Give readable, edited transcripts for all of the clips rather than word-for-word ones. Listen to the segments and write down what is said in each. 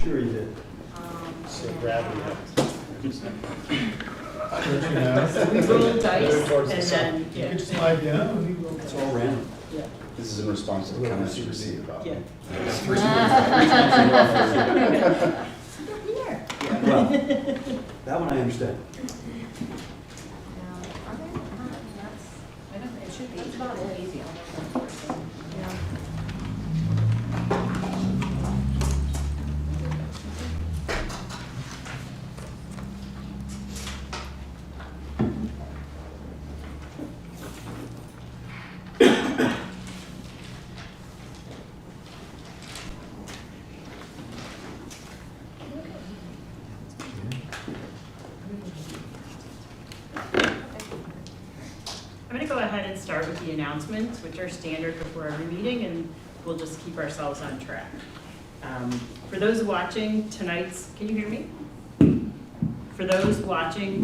sure you did. So gravity We roll dice and then, You yeah. could just slide down and you go. It's all random. Yeah. This is in response to the comments you received about. Yeah. Three Here. Well, that one I understand. It should be. That's about it. Easy. I'm going to go ahead and start with the announcements, which are standard before every meeting, and we'll just keep ourselves on track. For those watching tonight's, can you hear me? For those watching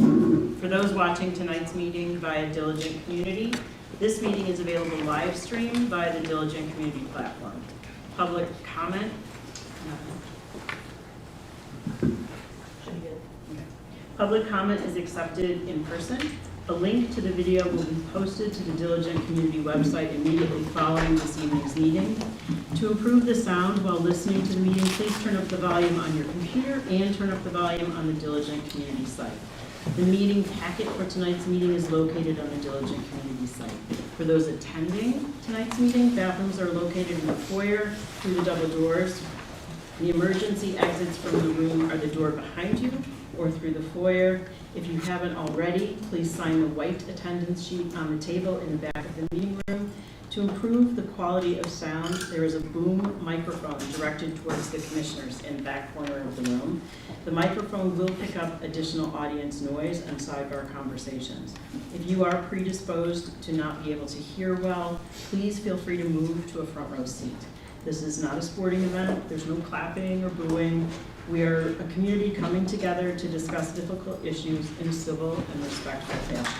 tonight's meeting via Diligent Community, this meeting is available live stream via the Diligent Community platform. Public comment. Should be good. Okay. Public comment is accepted in person. A link to the video will be posted to the Diligent Community website immediately following this evening's meeting. To improve the sound while listening to the meeting, please turn up the volume on your computer and turn up the volume on the Diligent Community site. The meeting packet for tonight's meeting is located on the Diligent Community site. For those attending tonight's meeting, bathrooms are located in the foyer through the double doors. The emergency exits from the room are the door behind you or through the foyer. If you haven't already, please sign the white attendance sheet on the table in the back of the meeting room. To improve the quality of sound, there is a boom microphone directed towards the commissioners in the back corner of the room. The microphone will pick up additional audience noise and sidebar conversations. If you are predisposed to not be able to hear well, please feel free to move to a front row seat. This is not a sporting event. There's no clapping or booing. We are a community coming together to discuss difficult issues in a civil and respectful fashion.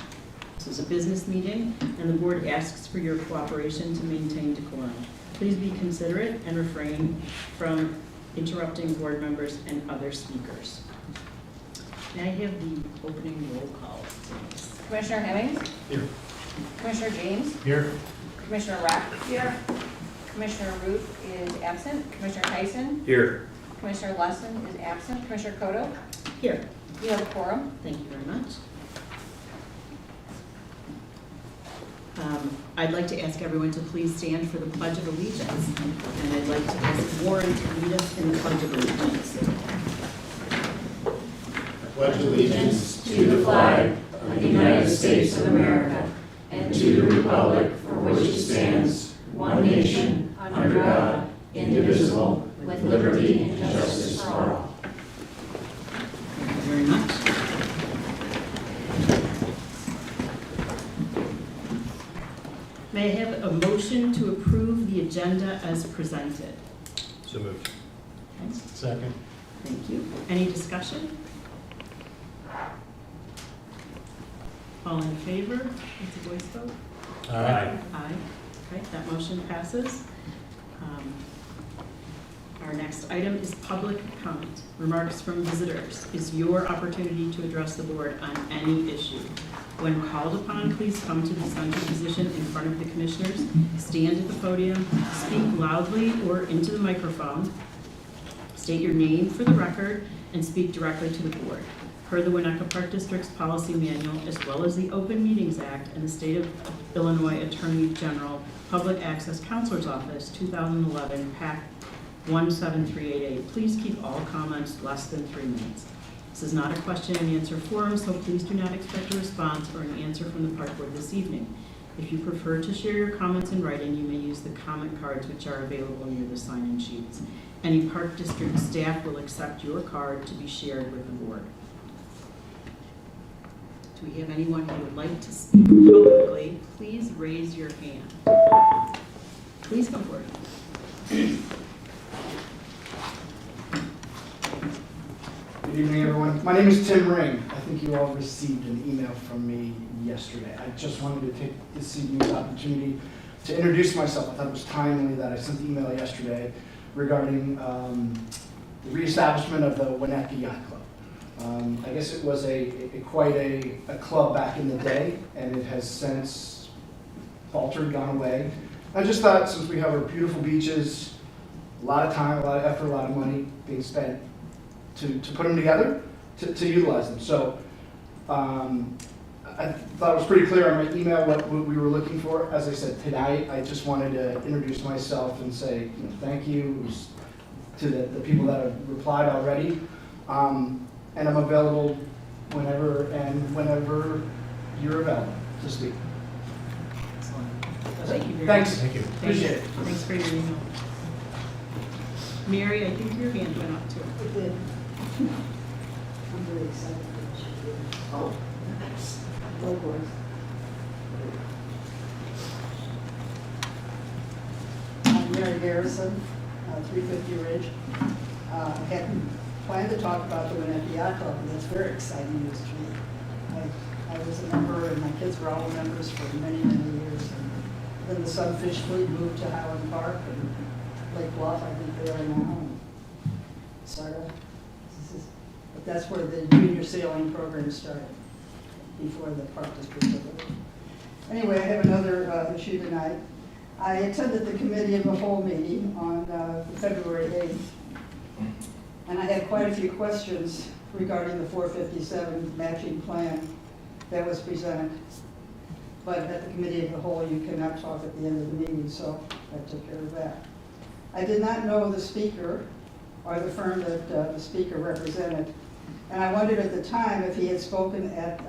This is a business meeting, and the board asks for your cooperation to maintain decorum. Please be considerate and refrain from interrupting board members and other speakers. May I have the opening roll call, please? Commissioner Hemmings? Here. Commissioner James? Here. Commissioner Rack? Here. Commissioner Root is absent. Commissioner Tyson? Here. Commissioner Lesson is absent. Commissioner Kodo? Here. You have a quorum. Thank you very much. I'd like to ask everyone to please stand for the Pledge of Allegiance, and I'd like to ask Warren to lead us in the Pledge of Allegiance. Pledge allegiance To the flag of the United States of America and to the republic for which it stands, one nation, under God, indivisible, with liberty and justice for all. Thank you very much. May I have a motion to approve the agenda as presented? So moved. Okay, Second. thank you. Any discussion? All in favor? It's a voice vote? Aye. Aye. Okay, that motion passes. Our next item is public comment. Remarks from visitors is your opportunity to address the board on any issue. When called upon, please come to the center position in front of the commissioners, stand at the podium, speak loudly or into the microphone, state your name for the record, and speak directly to the board. Per the Winnetka Park District's policy manual, as well as the Open Meetings Act and the State of Illinois Attorney General Public Access Counselor's Office, 2011, PAC 17388. Please keep all comments less than 3 minutes. This is not a question and answer forum, so please do not expect a response or an answer from the park board this evening. If you prefer to share your comments in writing, you may use the comment cards which are available near the sign-in sheets. Any park district staff will accept your card to be shared with the board. Do we have anyone who would like to speak publicly? Please raise your hand. Please come forward. Good evening, everyone. My name is Tim Ring. I think you all received an email from me yesterday. I just wanted to take this evening's opportunity to introduce myself. I thought it was timely that I sent the email yesterday regarding the reestablishment of the Winnetka Yacht Club. I guess it was quite a club back in the day, and it has since faltered, gone away. I just thought, since we have our beautiful beaches, a lot of time, a lot of effort, a lot of money being spent to put them together, to utilize them. So I thought it was pretty clear on my email what we were looking for. As I said, tonight, I just wanted to introduce myself and say, thank you to the people that have replied already. And I'm available whenever you're available to speak. Thank you very much. Thanks. Thank you. Appreciate it. Thanks for your email. Mary, I think your hand went up too. It did. I'm really excited. Oh, nice. Likewise. I'm Mary Garrison, 350 Ridge. I hadn't planned to talk about the Winnetka Yacht Club, but that's very exciting news to me. I was a member, and my kids were all members for many, many years. And then the Sunfish Fleet moved to Highland Park and Lake Bluff. I think they are now. Sort of. But that's where the junior sailing program started, before the park district took over. Anyway, I have another issue tonight. I attended the Committee of the Whole meeting on February 8th, and I had quite a few questions regarding the 457 matching plan that was presented. But at the Committee of the Whole, you cannot talk at the end of the meeting, so I took care of that. I did not know the speaker or the firm that the speaker represented, and I wondered at the time if he had spoken at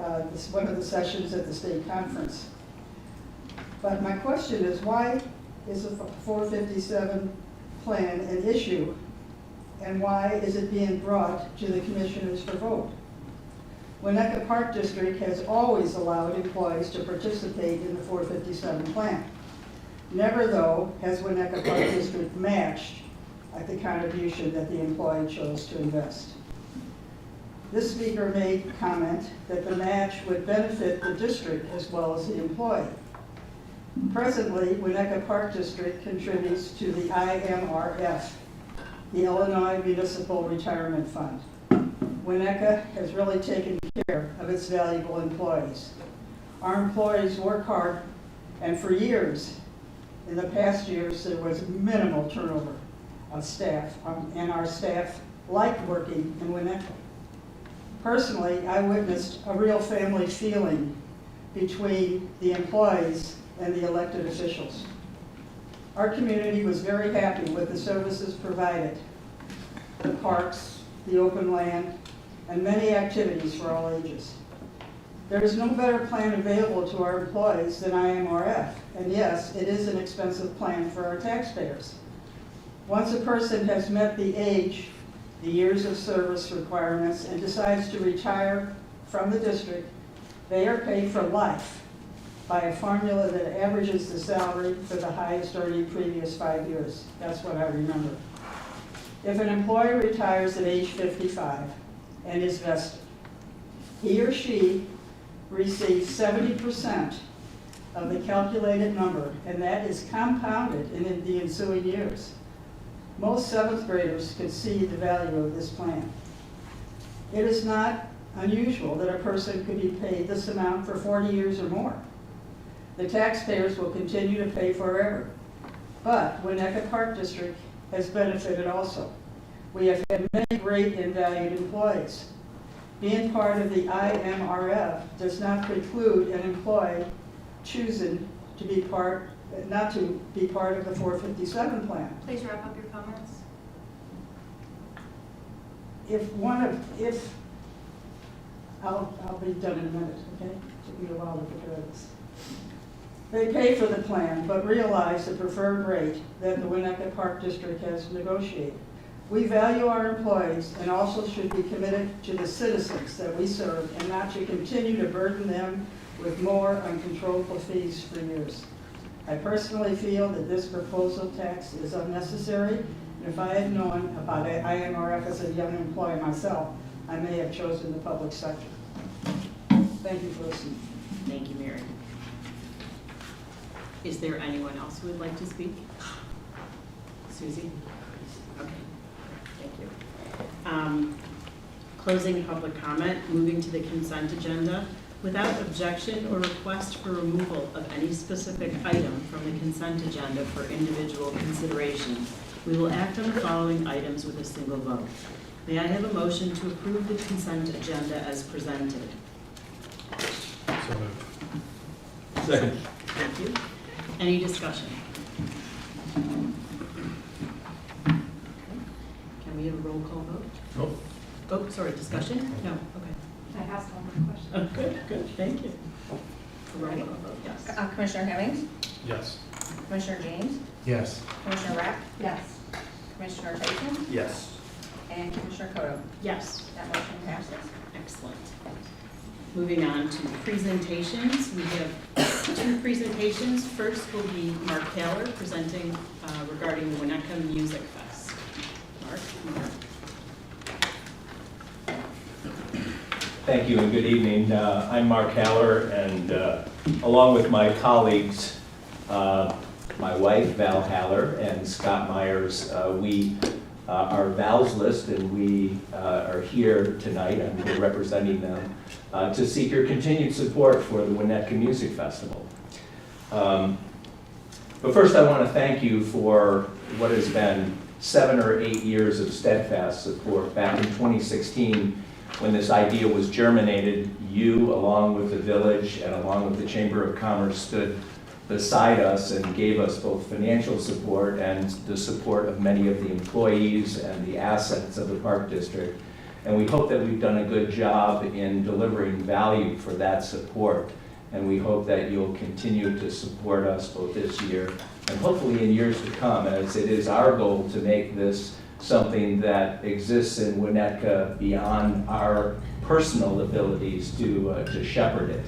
one of the sessions at the state conference. But my question is, why is the 457 plan an issue, and why is it being brought to the commissioners for vote? Winnetka Park District has always allowed employees to participate in the 457 plan. Never, though, has Winnetka Park District matched the contribution that the employee chose to invest. This speaker made comment that the match would benefit the district as well as the employee. Presently, Winnetka Park District contributes to the IMRF, the Illinois Municipal Retirement Fund. Winnetka has really taken care of its valuable employees. Our employees work hard, and for years, in the past years, there was minimal turnover of staff, and our staff liked working in Winnetka. Personally, I witnessed a real family feeling between the employees and the elected officials. Our community was very happy with the services provided, the parks, the open land, and many activities for all ages. There is no better plan available to our employees than IMRF, and yes, it is an expensive plan for our taxpayers. Once a person has met the age, the years of service requirements, and decides to retire from the district, they are paid for life by a formula that averages the salary for the highest earning previous 5 years. That's what I remember. If an employee retires at age 55 and is vested, he or she receives 70% of the calculated number, and that is compounded in the ensuing years. Most 7th graders could see the value of this plan. It is not unusual that a person could be paid this amount for 40 years or more. The taxpayers will continue to pay forever. But Winnetka Park District has benefited also. We have had many great and valued employees. Being part of the IMRF does not preclude an employee choosing to be not to be part of the 457 plan. Please wrap up your comments. I'll be done in a minute, okay? Took me a while to prepare this. They pay for the plan, but realize the preferred rate that the Winnetka Park District has negotiated. We value our employees and also should be committed to the citizens that we serve and not to continue to burden them with more uncontrollable fees for years. I personally feel that this proposal tax is unnecessary, and if I had known about IMRF as a young employee myself, I may have chosen the public sector. Thank you for listening. Thank you, Mary. Is there anyone else who would like to speak? Susie? Okay, thank you. Closing public comment, moving to the consent agenda. Without objection or request for removal of any specific item from the consent agenda for individual consideration, we will act on the following items with a single vote. May I have a motion to approve the consent agenda as presented? So moved. Second. Thank you. Any discussion? Can we have a roll call vote? Nope. Oh, sorry, discussion? No, okay. I asked one more question. Oh, good, thank you. Roll call vote, yes. Commissioner Hemmings, Yes. Commissioner James, Yes. Commissioner Rapp, Yes. Commissioner Tyson, Yes. and Commissioner Coto. Yes, That motion passes. excellent. Moving on to presentations, we have two presentations. First will be Mark Taylor presenting regarding the Winnetka Music Fest. Mark? Thank you and good evening. I'm Mark Haller, and along with my colleagues, my wife Val Haller and Scott Myers, we are Val's List, and we are here tonight. I'm here representing them to seek your continued support for the Winnetka Music Festival. But first, I want to thank you for what has been 7 or 8 years of steadfast support. Back in 2016, when this idea was germinated, you, along with the village and along with the Chamber of Commerce, stood beside us and gave us both financial support and the support of many of the employees and the assets of the Park District. And we hope that we've done a good job in delivering value for that support. And we hope that you'll continue to support us both this year and hopefully in years to come, as it is our goal to make this something that exists in Winnetka beyond our personal abilities to shepherd it.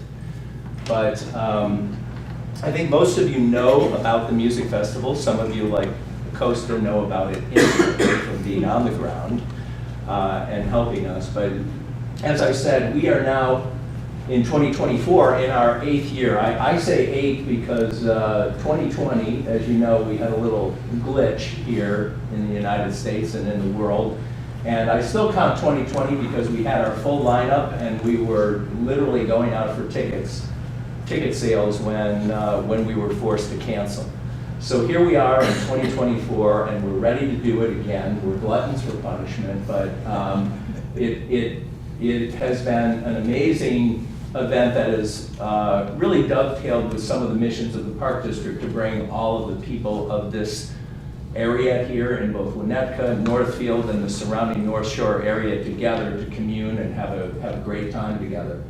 But I think most of you know about the music festival. Some of you, like Costa, know about it intimately from being on the ground and helping us. But as I said, we are now in 2024 in our 8th year. I say 8 because 2020, as you know, we had a little glitch here in the United States and in the world. And I still count 2020 because we had our full lineup and we were literally going out for ticket sales when we were forced to cancel. So here we are in 2024 and we're ready to do it again. We're gluttons for punishment, but it has been an amazing event that has really dovetailed with some of the missions of the Park District to bring all of the people of this area here in both Winnetka, Northfield, and the surrounding North Shore area together to commune and have a great time together.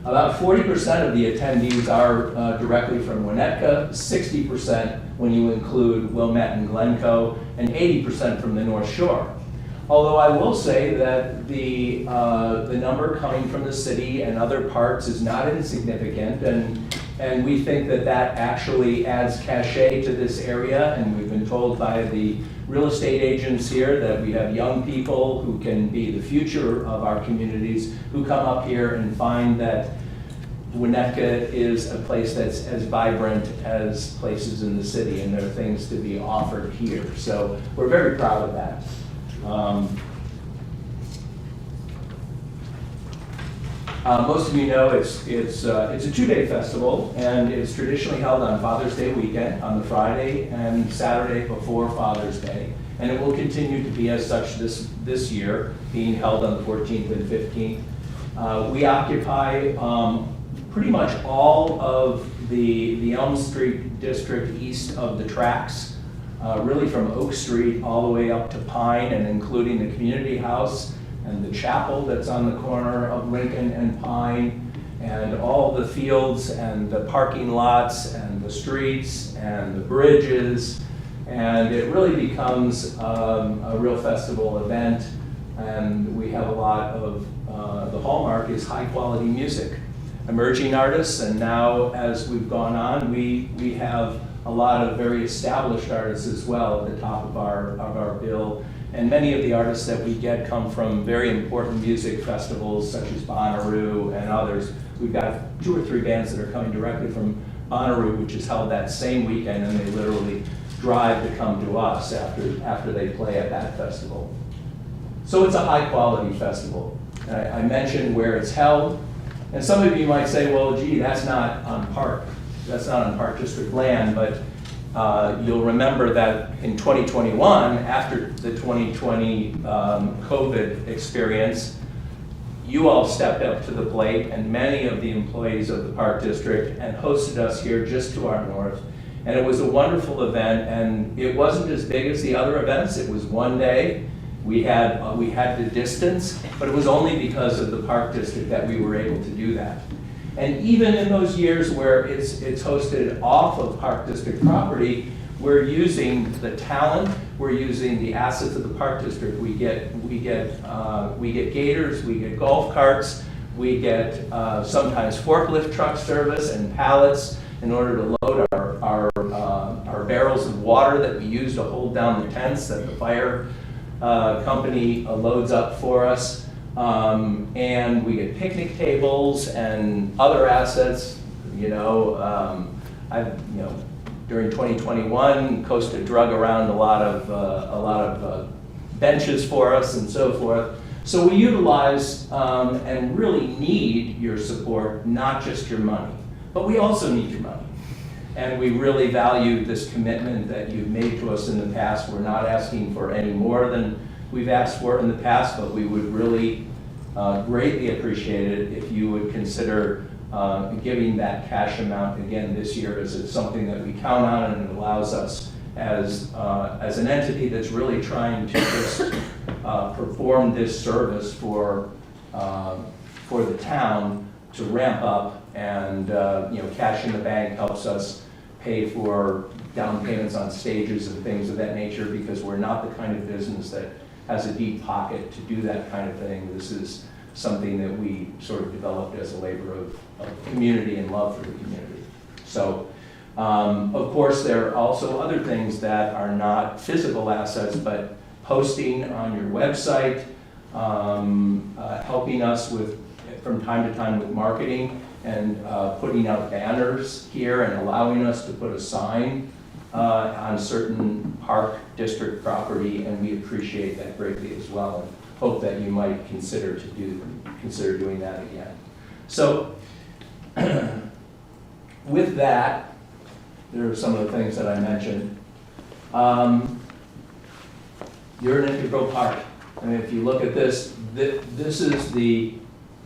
About 40% of the attendees are directly from Winnetka, 60% when you include Wilmette and Glencoe, and 80% from the North Shore. Although I will say that the number coming from the city and other parts is not insignificant, and we think that that actually adds cachet to this area, and we've been told by the real estate agents here that we have young people who can be the future of our communities who come up here and find that Winnetka is a place that's as vibrant as places in the city, and there are things to be offered here. So we're very proud of that. Most of you know it's a 2-day festival, and it's traditionally held on Father's Day weekend, on the Friday and Saturday before Father's Day, and it will continue to be as such this year, being held on the 14th and 15th. We occupy pretty much all of the Elm Street district east of the tracks, really from Oak Street all the way up to Pine, and including the community house and the chapel that's on the corner of Lincoln and Pine, and all the fields and the parking lots and the streets and the bridges. And it really becomes a real festival event, and we have a lot of, the hallmark is high quality music. Emerging artists, and now as we've gone on, we have a lot of very established artists as well at the top of our bill. And many of the artists that we get come from very important music festivals such as Bonnaroo and others. We've got 2 or 3 bands that are coming directly from Bonnaroo, which is held that same weekend, and they literally drive to come to us after they play at that festival. So it's a high-quality festival. I mentioned where it's held, and some of you might say, well, gee, that's not on Park District land, but you'll remember that in 2021, after the 2020 COVID experience, you all stepped up to the plate, and many of the employees of the Park District, and hosted us here just to our north. And it was a wonderful event, and it wasn't as big as the other events. It was one day. We had the distance, but it was only because of the Park District that we were able to do that. And even in those years where it's hosted off of Park District property, we're using the talent, we're using the assets of the Park District. We get gators, we get golf carts, we get sometimes forklift truck service and pallets in order to load our barrels of water that we use to hold down the tents that the fire company loads up for us. And we get picnic tables and other assets. During 2021, Costa drug around a lot of benches for us and so forth. So we utilize and really need your support, not just your money, but we also need your money. And we really value this commitment that you've made to us in the past. We're not asking for any more than we've asked for in the past, but we would really greatly appreciate it if you would consider giving that cash amount again this year, as it's something that we count on, and it allows us as an entity that's really trying to just perform this service for the town to ramp up. And cash in the bank helps us pay for down payments on stages and things of that nature, because we're not the kind of business that has a deep pocket to do that kind of thing. This is something that we sort of developed as a labor of community and love for the community. So, of course, there are also other things that are not physical assets, but posting on your website, helping us from time to time with marketing, and putting out banners here and allowing us to put a sign on certain Park District property, and we appreciate that greatly as well, and hope that you might consider doing that again. So with that, there are some of the things that I mentioned. You're an integral part. I mean, if you look at this, this is the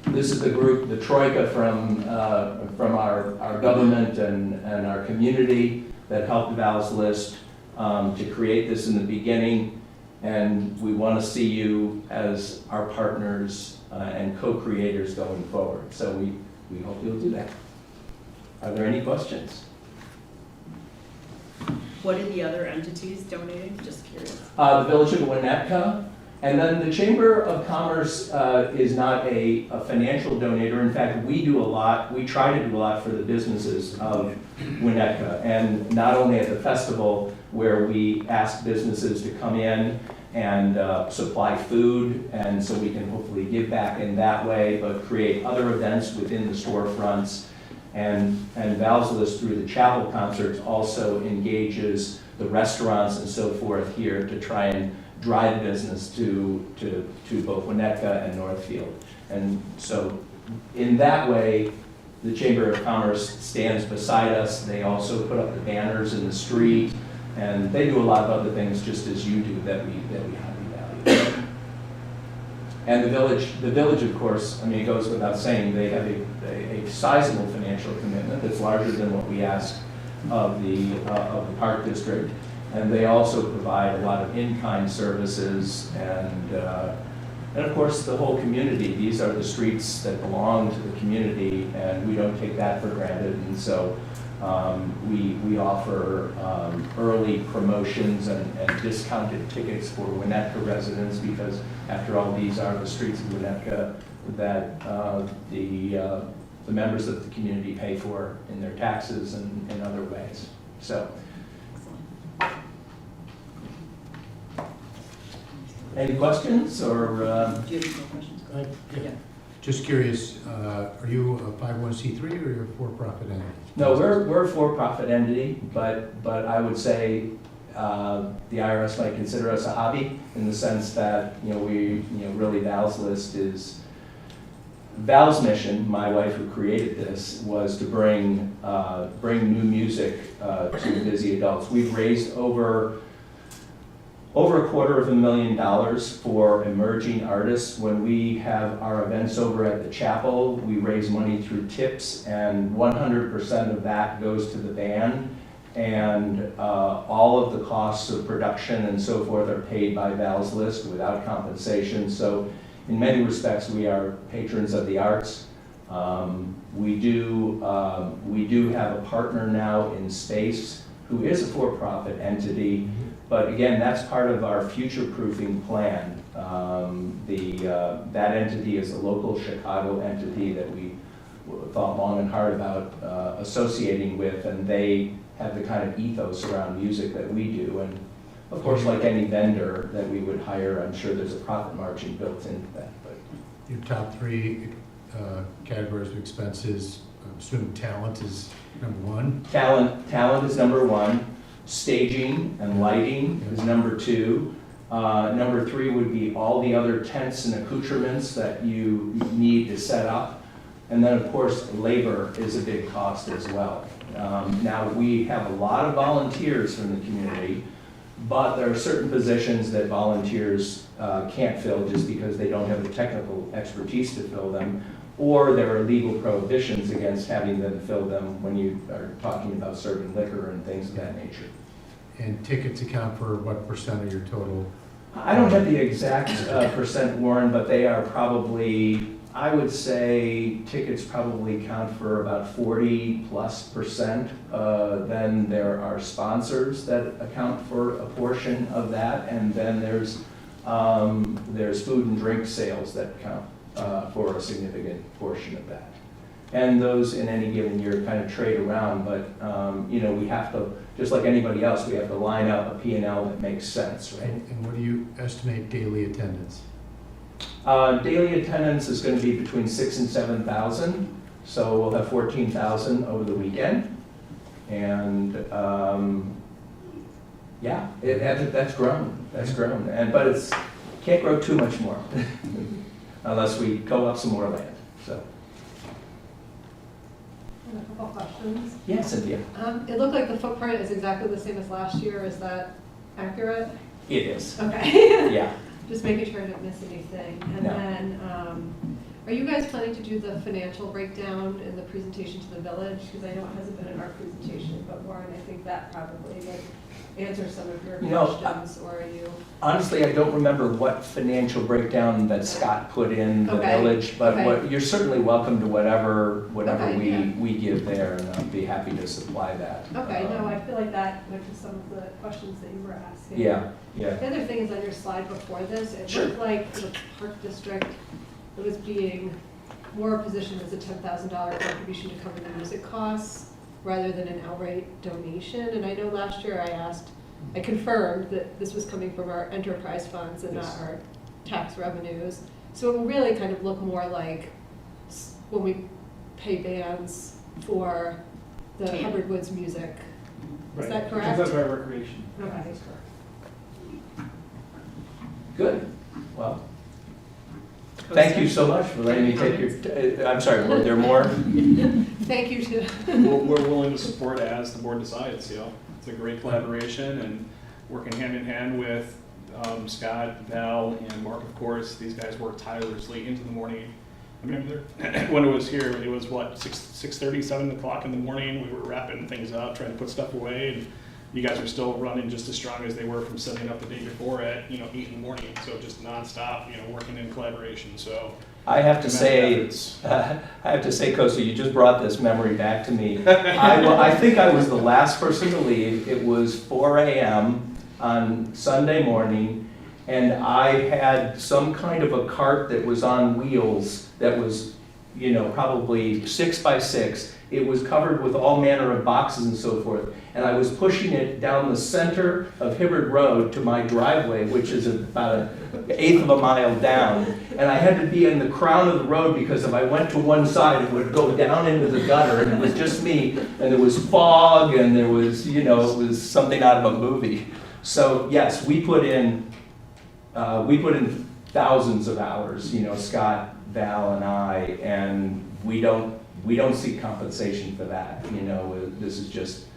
group, the troika from our government and our community that helped Val's List to create this in the beginning, and we want to see you as our partners and co-creators going forward. So we hope you'll do that. Are there any questions? What are the other entities donating? Just curious. The Village of Winnetka, and then the Chamber of Commerce is not a financial donator. In fact, we do a lot, we try to do a lot for the businesses of Winnetka, and not only at the festival where we ask businesses to come in and supply food, and so we can hopefully give back in that way, but create other events within the storefronts. And Val's List, through the chapel concerts, also engages the restaurants and so forth here to try and drive business to both Winnetka and Northfield. And so in that way, the Chamber of Commerce stands beside us. They also put up the banners in the street, and they do a lot of other things just as you do that we highly value. And the village, of course, I mean, it goes without saying, they have a sizable financial commitment that's larger than what we ask of the Park District. And they also provide a lot of in-kind services, and of course the whole community. These are the streets that belong to the community, and we don't take that for granted. And so we offer early promotions and discounted tickets for Winnetka residents, because after all, these are the streets of Winnetka that the members of the community pay for in their taxes and in other ways. So. Any questions, or? Do you have any more questions? Yeah. Just curious, are you a 501c3 or you're a for-profit entity? No, we're a for-profit entity, but I would say the IRS might consider us a hobby in the sense that, really Val's List is, Val's mission, my wife who created this, was to bring new music to busy adults. We've raised over $250,000 for emerging artists. When we have our events over at the chapel, we raise money through tips, and 100% of that goes to the band. And all of the costs of production and so forth are paid by Val's List without compensation. So in many respects, we are patrons of the arts. We do have a partner now in Space, who is a for-profit entity. But again, that's part of our future-proofing plan. That entity is a local Chicago entity that we thought long and hard about associating with, and they have the kind of ethos around music that we do. And of course, like any vendor that we would hire, I'm sure there's a profit margin built into that. But Your top three categories of expenses, I'm assuming talent is number one. Talent is number one. Staging and lighting is number two. Number three would be all the other tents and accoutrements that you need to set up. And then, of course, labor is a big cost as well. Now, we have a lot of volunteers from the community, but there are certain positions that volunteers can't fill just because they don't have the technical expertise to fill them, or there are legal prohibitions against having them fill them when you are talking about serving liquor and things of that nature. And tickets account for what percent of your total? I don't have the exact percent, Warren, but they are probably, I would say tickets probably count for about 40+%. Then there are sponsors that account for a portion of that, and then there's food and drink sales that count for a significant portion of that. And those in any given year kind of trade around, but we have to, just like anybody else, we have to line up a P&L that makes sense, right? And what do you estimate daily attendance? Daily attendance is going to be between 6,000 and 7,000, so we'll have 14,000 over the weekend. And that's grown. That's grown. But it's can't grow too much more unless we go up some more land. So. A couple questions. Yeah, Cynthia. It looked like the footprint is exactly the same as last year. Is that accurate? It is. Okay. Yeah. Just making sure I didn't miss anything. And No. then, are you guys planning to do the financial breakdown in the presentation to the village? Because I know it hasn't been in our presentation, but Warren, I think that probably would answer some of your questions, or are you? Honestly, I don't remember what financial breakdown that Scott put in the Okay. village, but Okay. you're certainly welcome to whatever Okay, yeah. we give there, and I'll be happy to supply that. Okay, no, I feel like that went to some of the questions that you were asking. Yeah. The other thing is on your slide before this, it Sure. looked like the park district was being more positioned as a $10,000 contribution to cover the music costs rather than an outright donation. And I know last year I confirmed that this was coming from our enterprise funds and not Yes. our tax revenues. So it will really kind of look more like when we pay bands for the Band. Hubbard Woods music. Is Right. that correct? Because that's our recreation. Okay. That's correct. Good. Well, thank you so much for letting me take your, I'm sorry, were there more? Thank you to. We're willing to support as the board decides, It's a great collaboration and working hand in hand with Scott, Val, and Mark, of course. These guys work tirelessly into the morning. I mean, when it was here, it was what, 6:30, 7 o'clock in the morning. We were wrapping things up, trying to put stuff away, and you guys are still running just as strong as they were from setting up the day before at 8 in the morning. So just nonstop, working in collaboration. So I have to commend say, efforts. Kosta, you just brought this memory back to me. I think I was the last person to leave. It was 4 a.m. on Sunday morning, and I had some kind of a cart that was on wheels that was, probably 6 by 6. It was covered with all manner of boxes and so forth, and I was pushing it down the center of Hibbard Road to my driveway, which is about 1/8 of a mile down. And I had to be in the crown of the road because if I went to one side, it would go down into the gutter, and it was just me, and there was fog, and there was, it was something out of a movie. So yes, we put in thousands of hours, you know, Scott, Val, and I, and we don't seek compensation for that. You know, this is just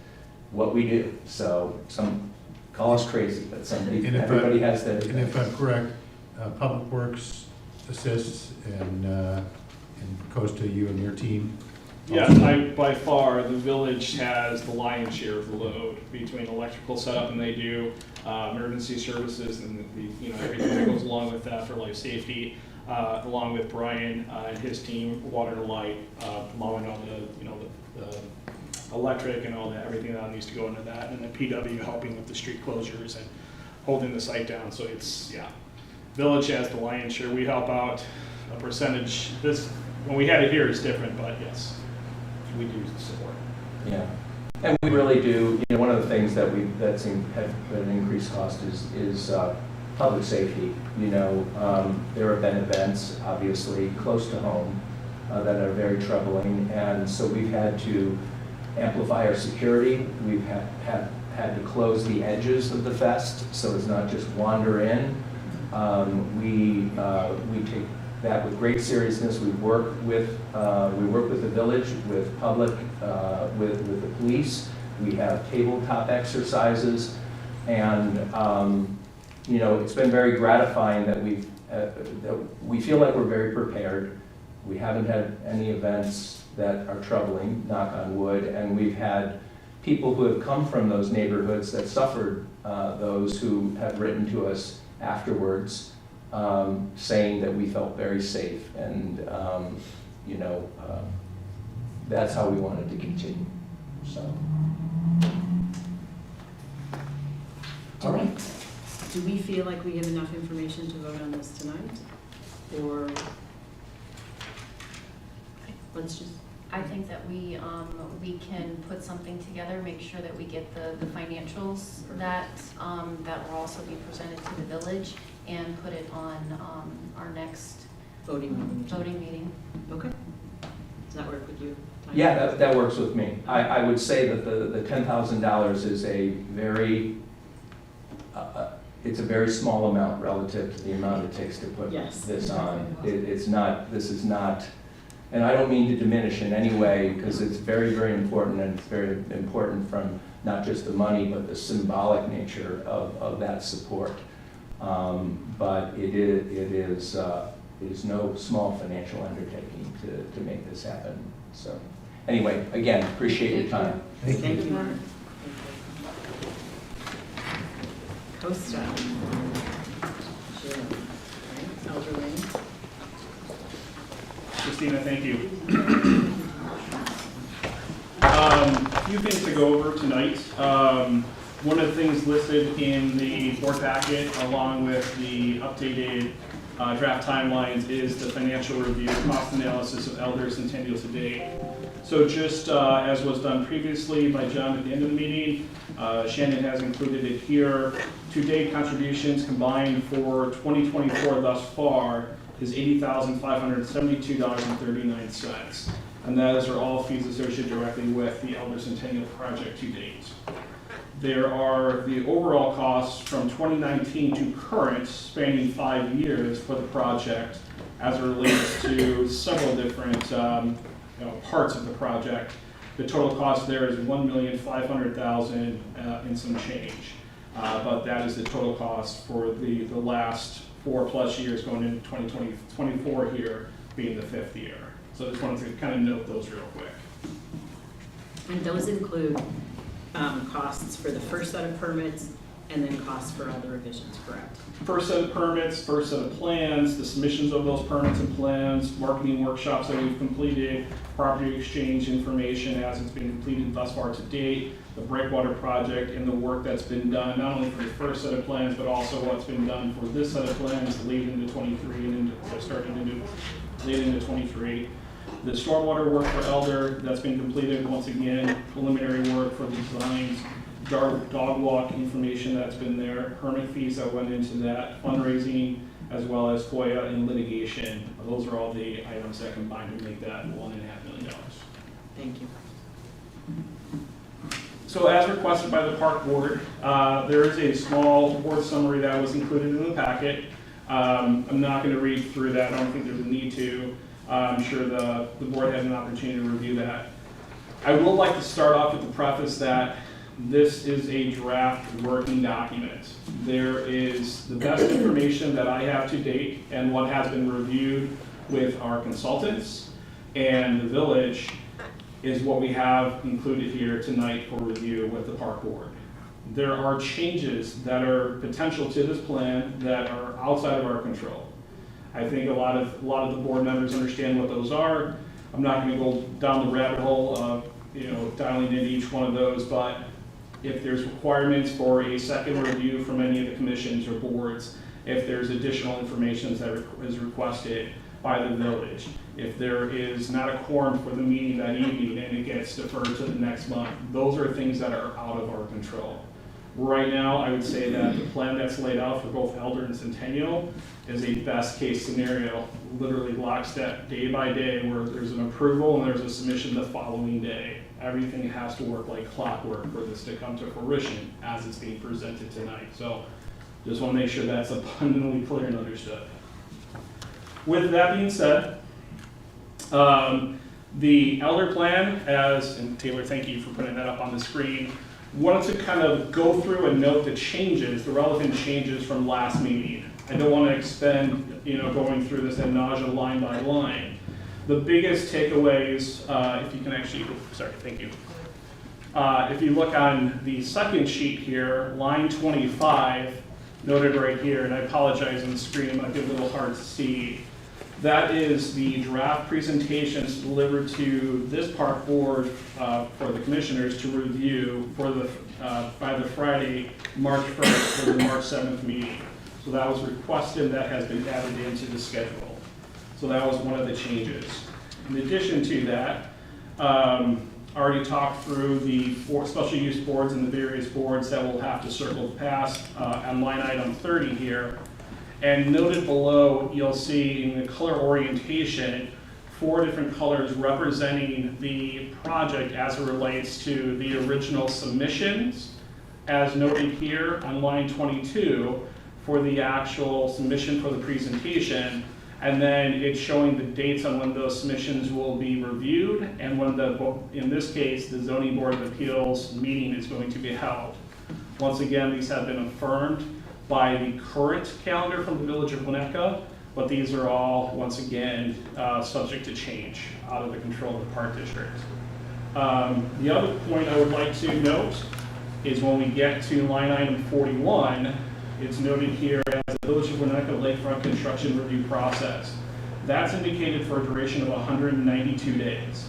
what we do. So some call us crazy, but everybody has their. And if I'm correct, Public Works assists and Costa, you and your team? Yeah, by far, the village has the lion's share of the load between electrical setup, and they do emergency services and everything that goes along with that for life safety, along with Brian and his team, water and light, mowing all the electric and all that, everything that needs to go into that, and then PW helping with the street closures and holding the site down. So it's, village has the lion's share. We help out a percentage. When we had it here, it's different, but yes, we do support. Yeah, and we really do. You know, one of the things that have an increased cost is public safety. You know, there have been events, obviously, close to home that are very troubling, and so we've had to amplify our security. We've had to close the edges of the fest, so it's not just wander in. We take that with great seriousness. We work with the village, with public, with the police. We have tabletop exercises, and you know, it's been very gratifying that we feel like we're very prepared. We haven't had any events that are troubling, knock on wood, and we've had people who have come from those neighborhoods that suffered those who have written to us afterwards, saying that we felt very safe, and you know, that's how we wanted to continue. So, all right. Do we feel like we have enough information to vote on this tonight? Or let's just. I think that we can put something together, make sure that we get the financials that will also be presented to the village, and put it on our next Voting meeting. Okay. Does that work with you? Yeah, that works with me. I would say that the $10,000 is a very, it's a very small amount relative to the amount it takes to put this on. This is not, and I don't mean to diminish in any way, because it's very, very important, and it's very important from not just the money, but the symbolic nature of that support. But it is no small financial undertaking to make this happen. So anyway, again, appreciate your time. Thank you, Mark. Costa. Jill. Right, Elder Lane. Christina, thank you. A few things to go over tonight. One of the things listed in the board packet, along with the updated draft timelines, is the financial review, cost analysis of Elder Centennial to date. So just as was done previously by John at the end of the meeting, Shannon has included it here. To date contributions combined for 2024 thus far is $80,572.39. And those are all fees associated directly with the Elder Centennial project to date. There are the overall costs from 2019 to current, spanning 5 years for the project, as it relates to several different parts of the project. The total cost there is $1,500,000 and some change. But that is the total cost for the last 4+ years, going into 2024 here being the 5th year. So I just wanted to kind of note those real quick. And those include costs for the first set of permits and then costs for all the revisions, correct? First set of permits, first set of plans, the submissions of those permits and plans, marketing workshops that we've completed, property exchange information as it's been completed thus far to date, the Breakwater project, and the work that's been done, not only for the first set of plans, but also what's been done for this set of plans late into 23 and late into 23. The stormwater work for Elder that's been completed, once again, preliminary work for the designs, dog walk information that's been there, permit fees that went into that, fundraising, as well as FOIA and litigation. Those are all the items that combine to make that $1.5 million. Thank you. So as requested by the park board, there is a small board summary that was included in the packet. I'm not going to read through that. I don't think there's a need to. I'm sure the board had an opportunity to review that. I would like to start off with the preface that this is a draft working document. There is the best information that I have to date and what has been reviewed with our consultants and the village is what we have included here tonight for review with the park board. There are changes that are potential to this plan that are outside of our control. I think a lot of the board members understand what those are. I'm not going to go down the rabbit hole of dialing into each one of those, but if there's requirements for a second review from any of the commissions or boards, if there's additional information that is requested by the village, if there is not a quorum for the meeting that evening and it gets deferred to the next month, those are things that are out of our control. Right now, I would say that the plan that's laid out for both Elder and Centennial is a best case scenario, literally lockstep day by day, where there's an approval and there's a submission the following day. Everything has to work like clockwork for this to come to fruition as it's being presented tonight. So just want to make sure that's abundantly clear and understood. With that being said, the Elder plan, and Taylor, thank you for putting that up on the screen, wanted to kind of go through and note the changes, the relevant changes from last meeting. I don't want to expend, going through this ad nauseam line by line. The biggest takeaways, if you can actually, sorry, thank you. If you look on the second sheet here, line 25, noted right here, and I apologize on the screen, it might be a little hard to see. That is the draft presentations delivered to this park board for the commissioners to review for by the Friday, March 1st, for the March 7th meeting. So that was requested, that has been added into the schedule. So that was one of the changes. In addition to that, already talked through the special use boards and the various boards that will have to circle past on line item 30 here. And noted below, you'll see in the color orientation, 4 different colors representing the project as it relates to the original submissions, as noted here on line 22 for the actual submission for the presentation. And then it's showing the dates on when those submissions will be reviewed and when in this case, the Zoning Board of Appeals meeting is going to be held. Once again, these have been affirmed by the current calendar from the Village of Winnetka, but these are all, once again, subject to change out of the control of the Park District. The other point I would like to note is when we get to line item 41, it's noted here as the Village of Winnetka Lakefront Construction Review Process. That's indicated for a duration of 192 days.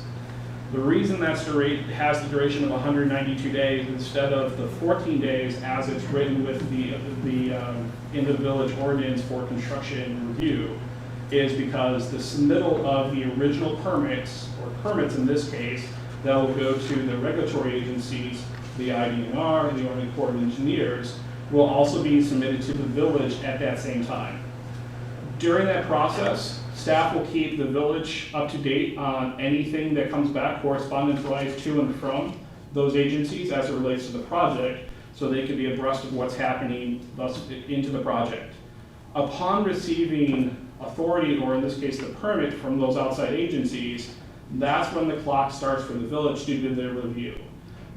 The reason that has the duration of 192 days instead of the 14 days as it's written with in the village ordinance for construction review is because the submittal of the original permits, or permits in this case, that will go to the regulatory agencies, the IDNR, the Oregon Corps of Engineers, will also be submitted to the village at that same time. During that process, staff will keep the village up to date on anything that comes back correspondence-wise to and from those agencies as it relates to the project, so they can be abreast of what's happening thus into the project. Upon receiving authority, or in this case the permit from those outside agencies, that's when the clock starts for the village to do their review.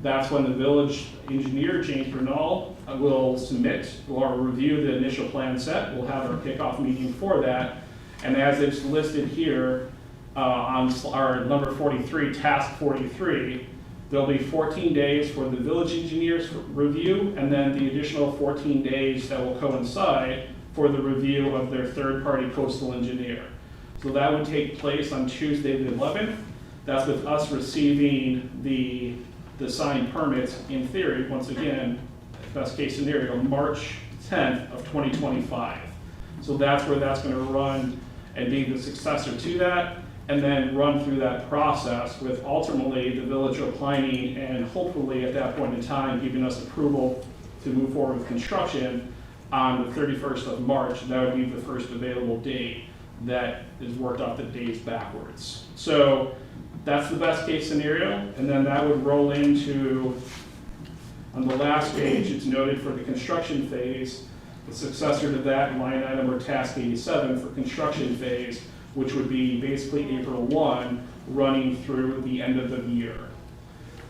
That's when the village engineer, James Bernal, will submit or review the initial plan set. We'll have our kickoff meeting for that. And as it's listed here on our number 43, task 43, there'll be 14 days for the village engineer's review, and then the additional 14 days that will coincide for the review of their third-party coastal engineer. So that would take place on Tuesday the 11th. That's with us receiving the signed permits, in theory, once again, best case scenario, March 10th of 2025. So that's where that's going to run and be the successor to that, and then run through that process with ultimately the village opining and hopefully at that point in time giving us approval to move forward with construction on the 31st of March. That would be the first available date that is worked off the days backwards. So that's the best case scenario, and then that would roll into On the last page, it's noted for the construction phase, the successor to that line item or task 87 for construction phase, which would be basically April 1, running through the end of the year.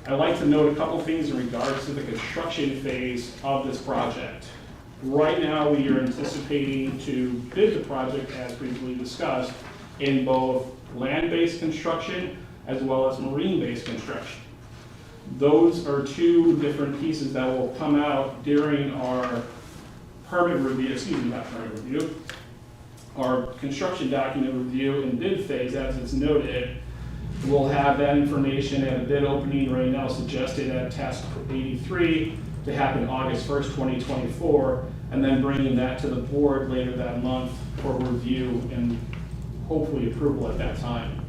I'd like to note a couple things in regards to the construction phase of this project. Right now, we are anticipating to bid the project, as previously discussed, in both land-based construction as well as marine-based construction. Those are two different pieces that will come out during our permit review, not permit review, our construction document review and bid phase, as it's noted. We'll have that information at a bid opening right now suggested at task 83 to happen August 1st, 2024, and then bringing that to the board later that month for review and hopefully approval at that time.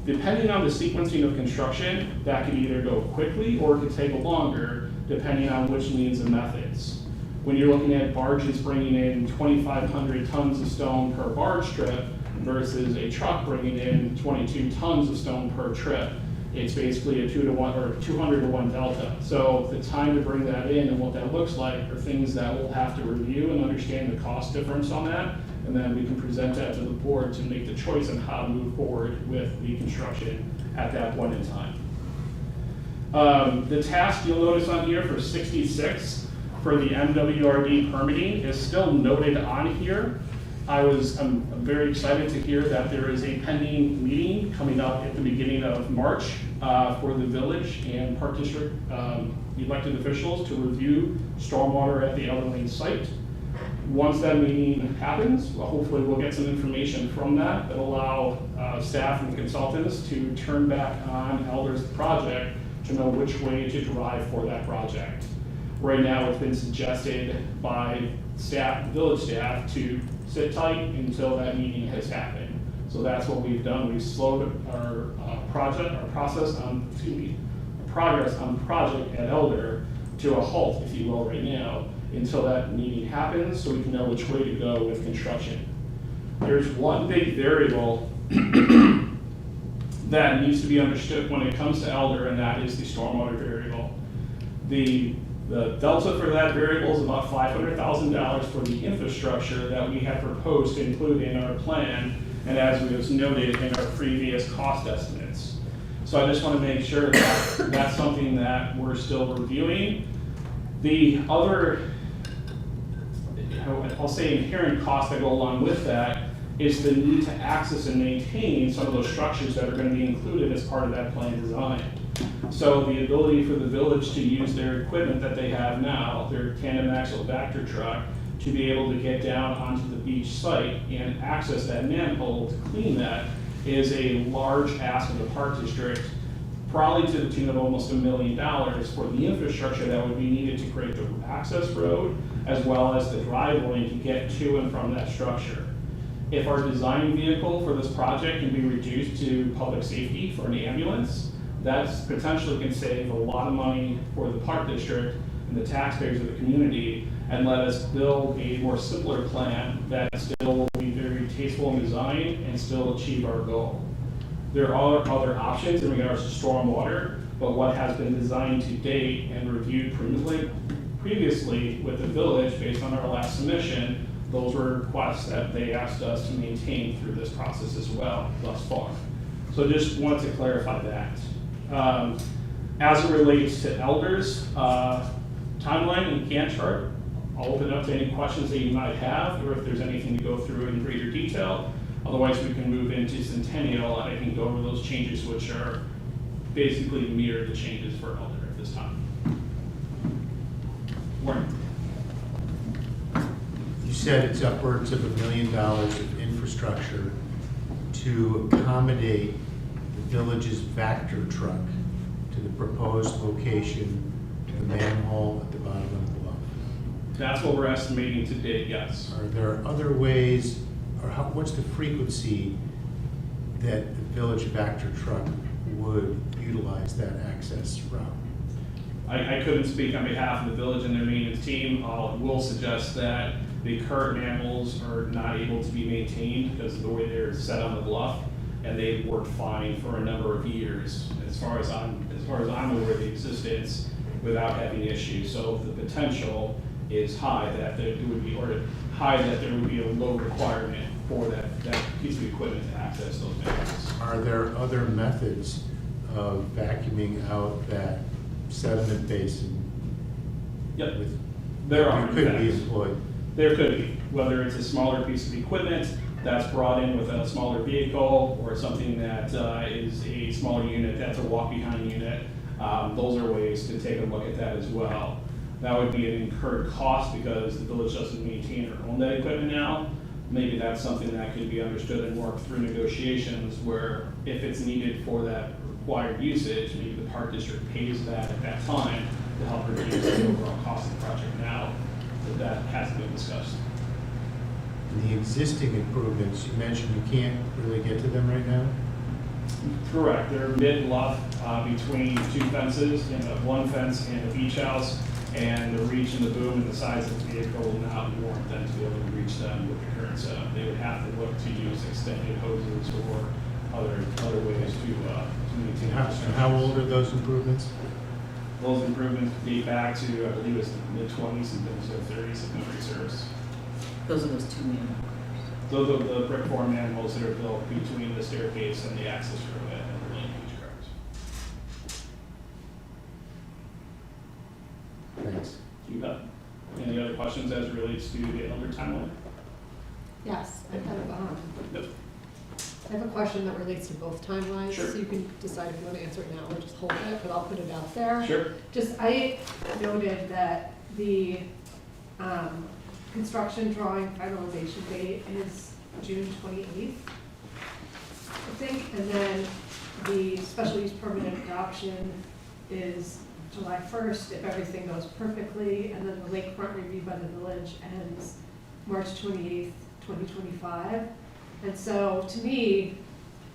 Depending on the sequencing of construction, that could either go quickly or it could take longer, depending on which means and methods. When you're looking at barges bringing in 2,500 tons of stone per barge trip versus a truck bringing in 22 tons of stone per trip, it's basically a 2-to-1 or 200-to-1 delta. So the time to bring that in and what that looks like are things that we'll have to review and understand the cost difference on that, and then we can present that to the board to make the choice on how to move forward with the construction at that point in time. The task you'll notice on here for 66 for the MWRD permitting is still noted on here. I'm very excited to hear that there is a pending meeting coming up at the beginning of March for the village and Park District elected officials to review stormwater at the Elder Lane site. Once that meeting happens, well, hopefully we'll get some information from that that allow staff and consultants to turn back on Elder's project to know which way to drive for that project. Right now, it's been suggested by staff, village staff, to sit tight until that meeting has happened. So that's what we've done. We've slowed our progress on the project at Elder to a halt, if you will, right now, until that meeting happens, so we can know which way to go with construction. There's one big variable that needs to be understood when it comes to Elder, and that is the stormwater variable. The delta for that variable is about $500,000 for the infrastructure that we have proposed to include in our plan, and as was noted in our previous cost estimates. So I just want to make sure that that's something that we're still reviewing. The other, I'll say, inherent costs that go along with that is the need to access and maintain some of those structures that are going to be included as part of that plan design. So the ability for the village to use their equipment that they have now, their tandem axle Vector truck, to be able to get down onto the beach site and access that manhole to clean that is a large ask of the Park District, probably to the tune of almost $1 million for the infrastructure that would be needed to create the access road, as well as the driveway to get to and from that structure. If our design vehicle for this project can be reduced to public safety for an ambulance, that's potentially can save a lot of money for the Park District and the taxpayers of the community, and let us build a more simpler plan that still will be very tasteful in design and still achieve our goal. There are other options in regards to stormwater, but what has been designed to date and reviewed previously with the village based on our last submission, those were requests that they asked us to maintain through this process as well thus far. So just wanted to clarify that. As it relates to Elder's timeline and Gantt chart, I'll open up to any questions that you might have, or if there's anything to go through in greater detail. Otherwise, we can move into Centennial, and I can go over those changes, which are basically mirror the changes for Elder at this time. Warren. You said it's upwards of $1 million of infrastructure to accommodate the village's Vector truck to the proposed location, to the manhole at the bottom of the bluff. That's what we're estimating to date, yes. Are there other ways, or what's the frequency that the village Vector truck would utilize that access route? I couldn't speak on behalf of the village and their maintenance team. I will suggest that the current manholes are not able to be maintained because of the way they're set on the bluff, and they've worked fine for a number of years. As far as I'm aware of the existence, without having issues. So the potential is high that there would be, or high that there would be a low requirement for that piece of equipment to access those bands. Are there other methods of vacuuming out that sediment basin? Yep, With there are. that could be in fact. employed? There could be, whether it's a smaller piece of equipment that's brought in with a smaller vehicle, or something that is a smaller unit, that's a walk-behind unit. Those are ways to take a look at that as well. That would be an incurred cost because the village doesn't maintain or own that equipment now. Maybe that's something that could be understood and worked through negotiations, where if it's needed for that required usage, maybe the park district pays that at that time to help reduce the overall cost of the project now. But that hasn't been discussed. The existing improvements, you mentioned you can't really get to them right now? Correct, they're mid-bluff between two fences, one fence and a beach house, and the reach and the boom and the size of the vehicle will not warrant them to be able to reach them with the current setup. They would have to look to use extended hoses or other ways to maintain. How old are those improvements? Those improvements date back to, I believe it's the mid-20s and then the 30s, if memory serves. Those are those two main. Those are the brick form manholes that are built between the staircase and the access road at the Lane Beach Cars. Thanks. You bet. Any other questions as it relates to the elder timeline? Yes, Yep. I have a question that relates to both timelines. Sure. So you can decide if you want to answer it now or just hold it, but I'll put it out there. Sure. Just, I noted that the construction drawing finalization date is June 28th, I think, and then the special use permit adoption is July 1st, if everything goes perfectly, and then the lakefront review by the village ends March 28th, 2025. And so, to me,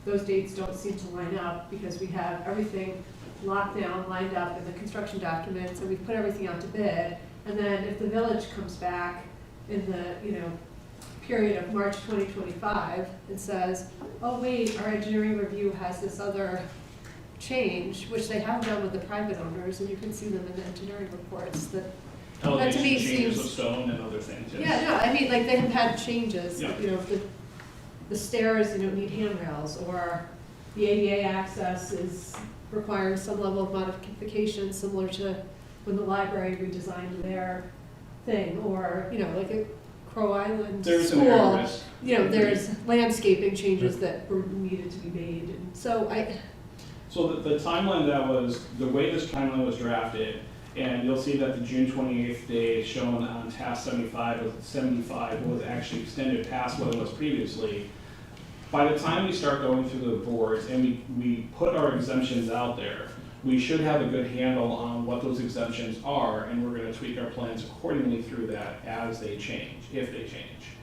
those dates don't seem to line up, because we have everything locked down, lined up in the construction documents, and we've put everything out to bid. And then if the village comes back in the, period of March 2025 and says, oh wait, our engineering review has this other change, which they have done with the private owners, and you can see them in the engineering reports, that to Elevation me changes of seems- stone and other things. Yes. yeah, no, I mean, like, they have had changes, Yeah. if the stairs, need handrails, or the ADA access is requiring some level of modification, similar to when the library redesigned their thing, or, like a Crow Island There's an inherent school, risk. there's landscaping changes that were needed to be made, and so So the timeline the way this timeline was drafted, and you'll see that the June 28th day shown on task 75 was actually extended past what it was previously. By the time we start going through the boards and we put our exemptions out there, we should have a good handle on what those exemptions are, and we're gonna tweak our plans accordingly through that as they change, if they change.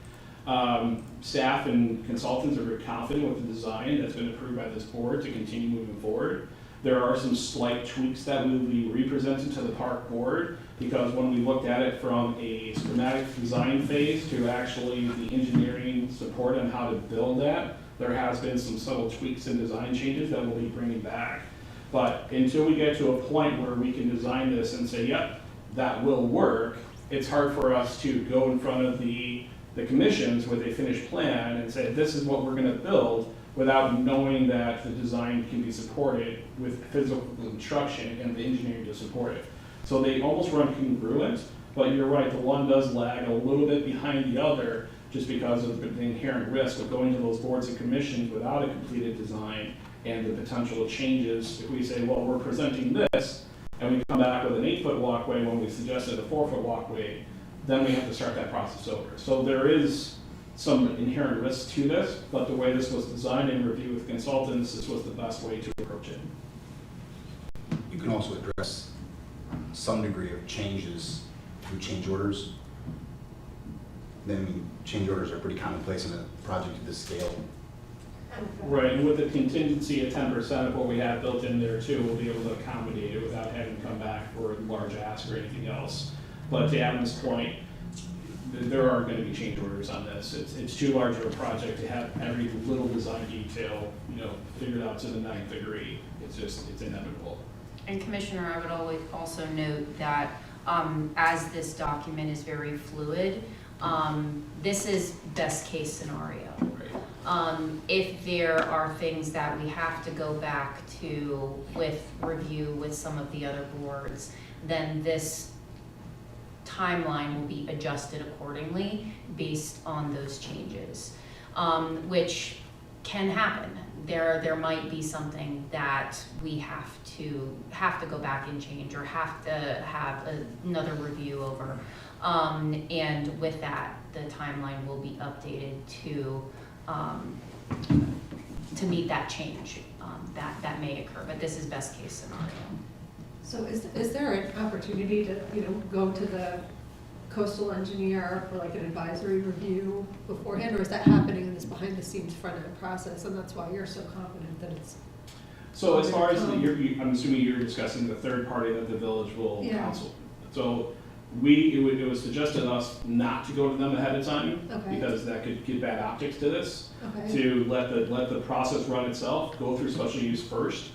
Staff and consultants are very confident with the design that's been approved by this board to continue moving forward. There are some slight tweaks that will be represented to the park board, because when we looked at it from a schematic design phase to actually the engineering support on how to build that, there has been some subtle tweaks and design changes that we'll be bringing back. But until we get to a point where we can design this and say, yep, that will work, it's hard for us to go in front of the commissions with a finished plan and say, this is what we're gonna build, without knowing that the design can be supported with physical construction and the engineering to support it. So they almost run congruent, but you're right, the one does lag a little bit behind the other, just because of the inherent risk of going to those boards and commissions without a completed design and the potential changes. If we say, well, we're presenting this, and we come back with an 8-foot walkway when we suggested a 4-foot walkway, then we have to start that process over. So there is some inherent risk to this, but the way this was designed and reviewed with consultants, this was the best way to approach it. You can also address some degree of changes through change orders. Then change orders are pretty commonplace in a project of this scale. Right, and with the contingency at 10% of what we have built in there too, we'll be able to accommodate it without having to come back for a large ask or anything else. But to Adam's point, there are gonna be change orders on this. It's too large of a project to have every little design detail, figured out to the 9th degree. It's inevitable. And Commissioner, I would always also note that as this document is very fluid, this is best case scenario. If there are things that we have to go back to with review with some of the other boards, then this timeline will be adjusted accordingly based on those changes, which can happen. There might be something that we have to go back and change or have to have another review over. And with that, the timeline will be updated to meet that change that may occur. But this is best case scenario. So is there an opportunity to, go to the coastal engineer for like an advisory review beforehand, or is that happening in this behind the scenes front end process, and that's why you're so confident that it's? So as far as, I'm assuming you're discussing the third party that the village will counsel. So it was suggested to us not to go to them ahead of time, because that could give bad optics to this. To let the process run itself, go through special use first,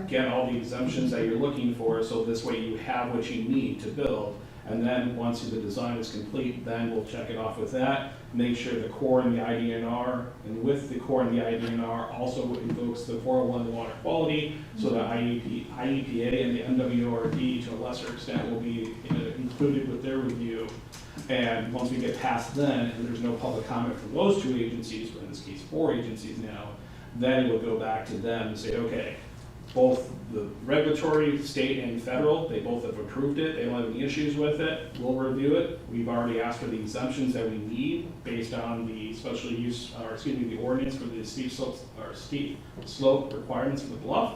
get all the exemptions that you're looking for, so this way you have what you need to build. And then once the design is complete, then we'll check it off with that, make sure the core and the IDNR, and with the core and the IDNR also invokes the 401 water quality, so the IEPA and the MWRD to a lesser extent will be included with their review. And once we get past then, and there's no public comment from those two agencies, or in this case 4 agencies now, then it will go back to them and say, okay, both the regulatory, state and federal, they both have approved it, they don't have any issues with it, we'll review it. We've already asked for the exemptions that we need based on the special use, the ordinance for the steep slope requirements for the bluff.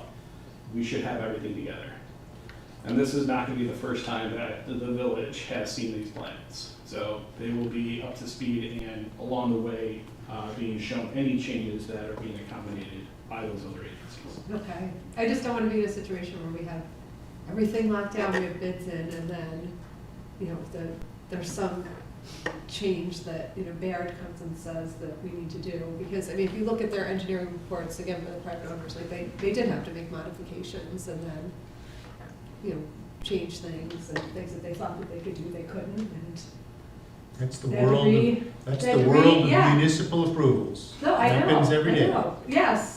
We should have everything together. And this is not going to be the first time that the village has seen these plans. So they will be up to speed and along the way being shown any changes that are being accommodated by those other agencies. Okay, I just don't want to be in a situation where we have everything locked down, we have bids in, and then, there's some change that, Baird comes and says that we need to do. Because, if you look at their engineering reports, again, for the private owners, like they did have to make modifications and then, change things and things that they thought that they could do, they couldn't, and That's the they had to world. read- That's they the had to world read- of yeah. municipal approvals. No, I know. Happens every day. I know. Yes.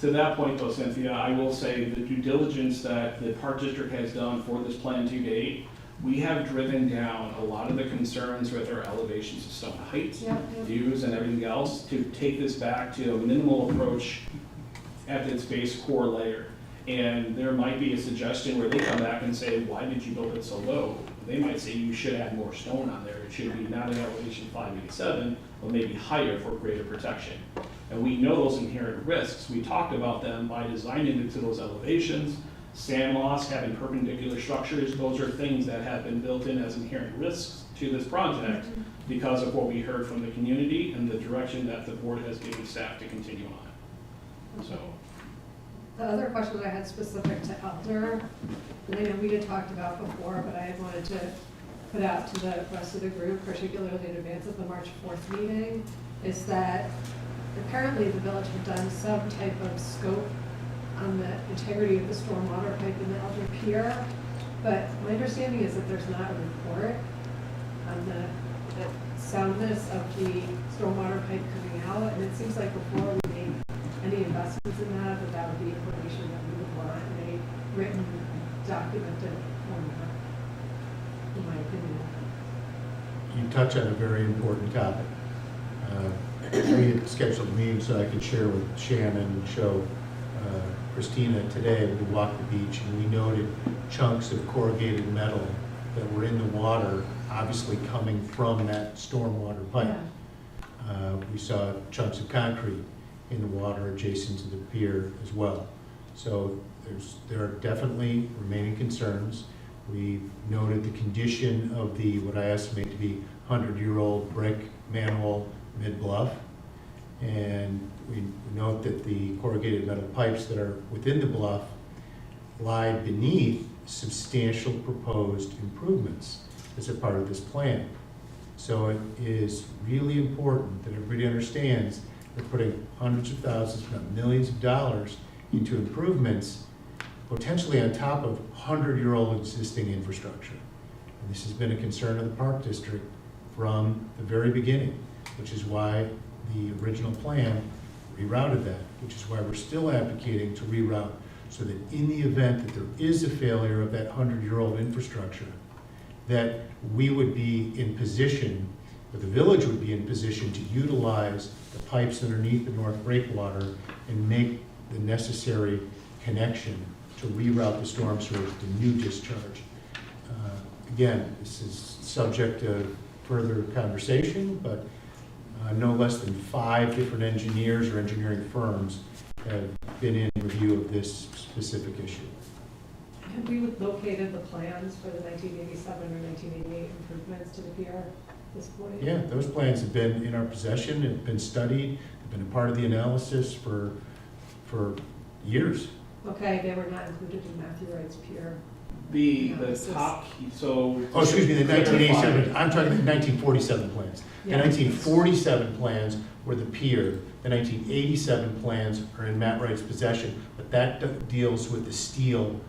To that point though, Cynthia, I will say the due diligence that the Park District has done for this plan to date, we have driven down a lot of the concerns with our elevations of stone height, views and everything else to take this back to a minimal approach at its base core layer. And there might be a suggestion where they come back and say, why did you build it so low? They might say you should add more stone on there. It should be not an elevation 587, but maybe higher for greater protection. And we know those inherent risks. We talked about them by designing it to those elevations. Sand loss, having perpendicular structures, those are things that have been built in as inherent risks to this project because of what we heard from the community and the direction that the board has given staff to continue on. So. The other question that I had specific to Elder, and I know we had talked about before, but I had wanted to put out to the rest of the group, particularly in advance of the March 4th meeting, is that apparently the village had done some type of scope on the integrity of the stormwater pipe in the Elder Pier, but my understanding is that there's not a report on the soundness of the stormwater pipe coming out, and it seems like before we make any investments in that would be information that we would want in a written, documented format, in my opinion. You touch on a very important topic. We had scheduled a meeting so I could share with Shannon and show Christina today. We walked the beach and we noted chunks of corrugated metal that were in the water, obviously coming from that stormwater pipe. We saw chunks of concrete in the water adjacent to the pier as well. So there are definitely remaining concerns. We noted the condition of the, what I estimate to be 100-year-old brick manhole mid-bluff. And we note that the corrugated metal pipes that are within the bluff lie beneath substantial proposed improvements as a part of this plan. So it is really important that everybody understands we're putting hundreds of thousands, if not millions of dollars into improvements potentially on top of 100-year-old existing infrastructure. And this has been a concern of the Park District from the very beginning, which is why the original plan rerouted that, which is why we're still advocating to reroute, so that in the event that there is a failure of that 100-year-old infrastructure, that we would be in position, or the village would be in position to utilize the pipes underneath the North Breakwater and make the necessary connection to reroute the storm sewers to new discharge. Again, this is subject to further conversation, but no less than 5 different engineers or engineering firms have been in review of this specific issue. Have we located the plans for the 1987 or 1988 improvements to the pier at this point? Yeah, those plans have been in our possession, have been studied, have been a part of the analysis for years. Okay, they were not included in Matthew Wright's pier. The top, so. Oh, excuse me, the 1987, I'm talking the 1947 plans. The Yeah. 1947 plans were the pier, the 1987 plans are in Matt Wright's possession, but that deals with the steel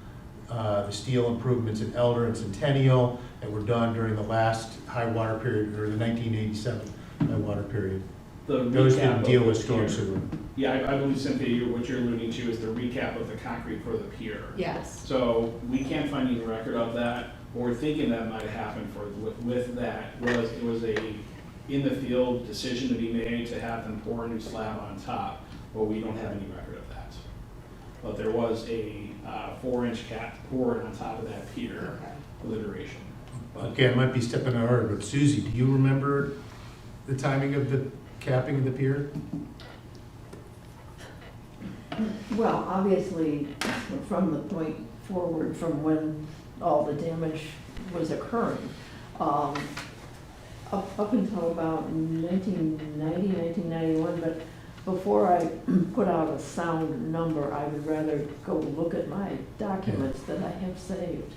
improvements in Elder and Centennial that were done during the last high water period, or the 1987 high water period. Those didn't deal with storm sewer. Yeah, I believe, Cynthia, what you're alluding to is the recap of the concrete for the pier. Yes. So we can't find any record of that. What we're thinking that might have happened with that was it was a in-the-field decision to be made to have them pour a new slab on top, but we don't have any record of that. But there was a 4-inch cap poured on top of that pier for the duration. But Okay, I might be stepping out of order, but Susie, do you remember the timing of the capping of the pier? Well, obviously, from the point forward from when all the damage was occurring, up until about 1990, 1991, but before I put out a sound number, I would rather go look at my documents that I have saved.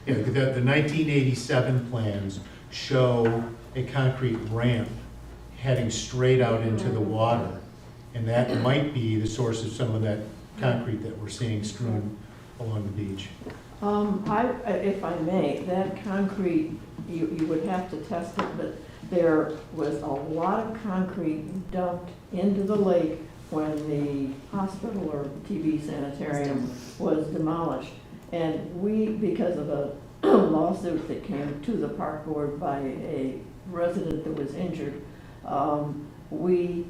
Yeah, the 1987 plans show a concrete ramp heading straight out into the water. And that might be the source of some of that concrete that we're seeing strewn along the beach. If I may, that concrete, you would have to test it, but there was a lot of concrete dumped into the lake when the hospital or TB sanitarium was demolished. And we, because of a lawsuit that came to the park board by a resident that was injured, we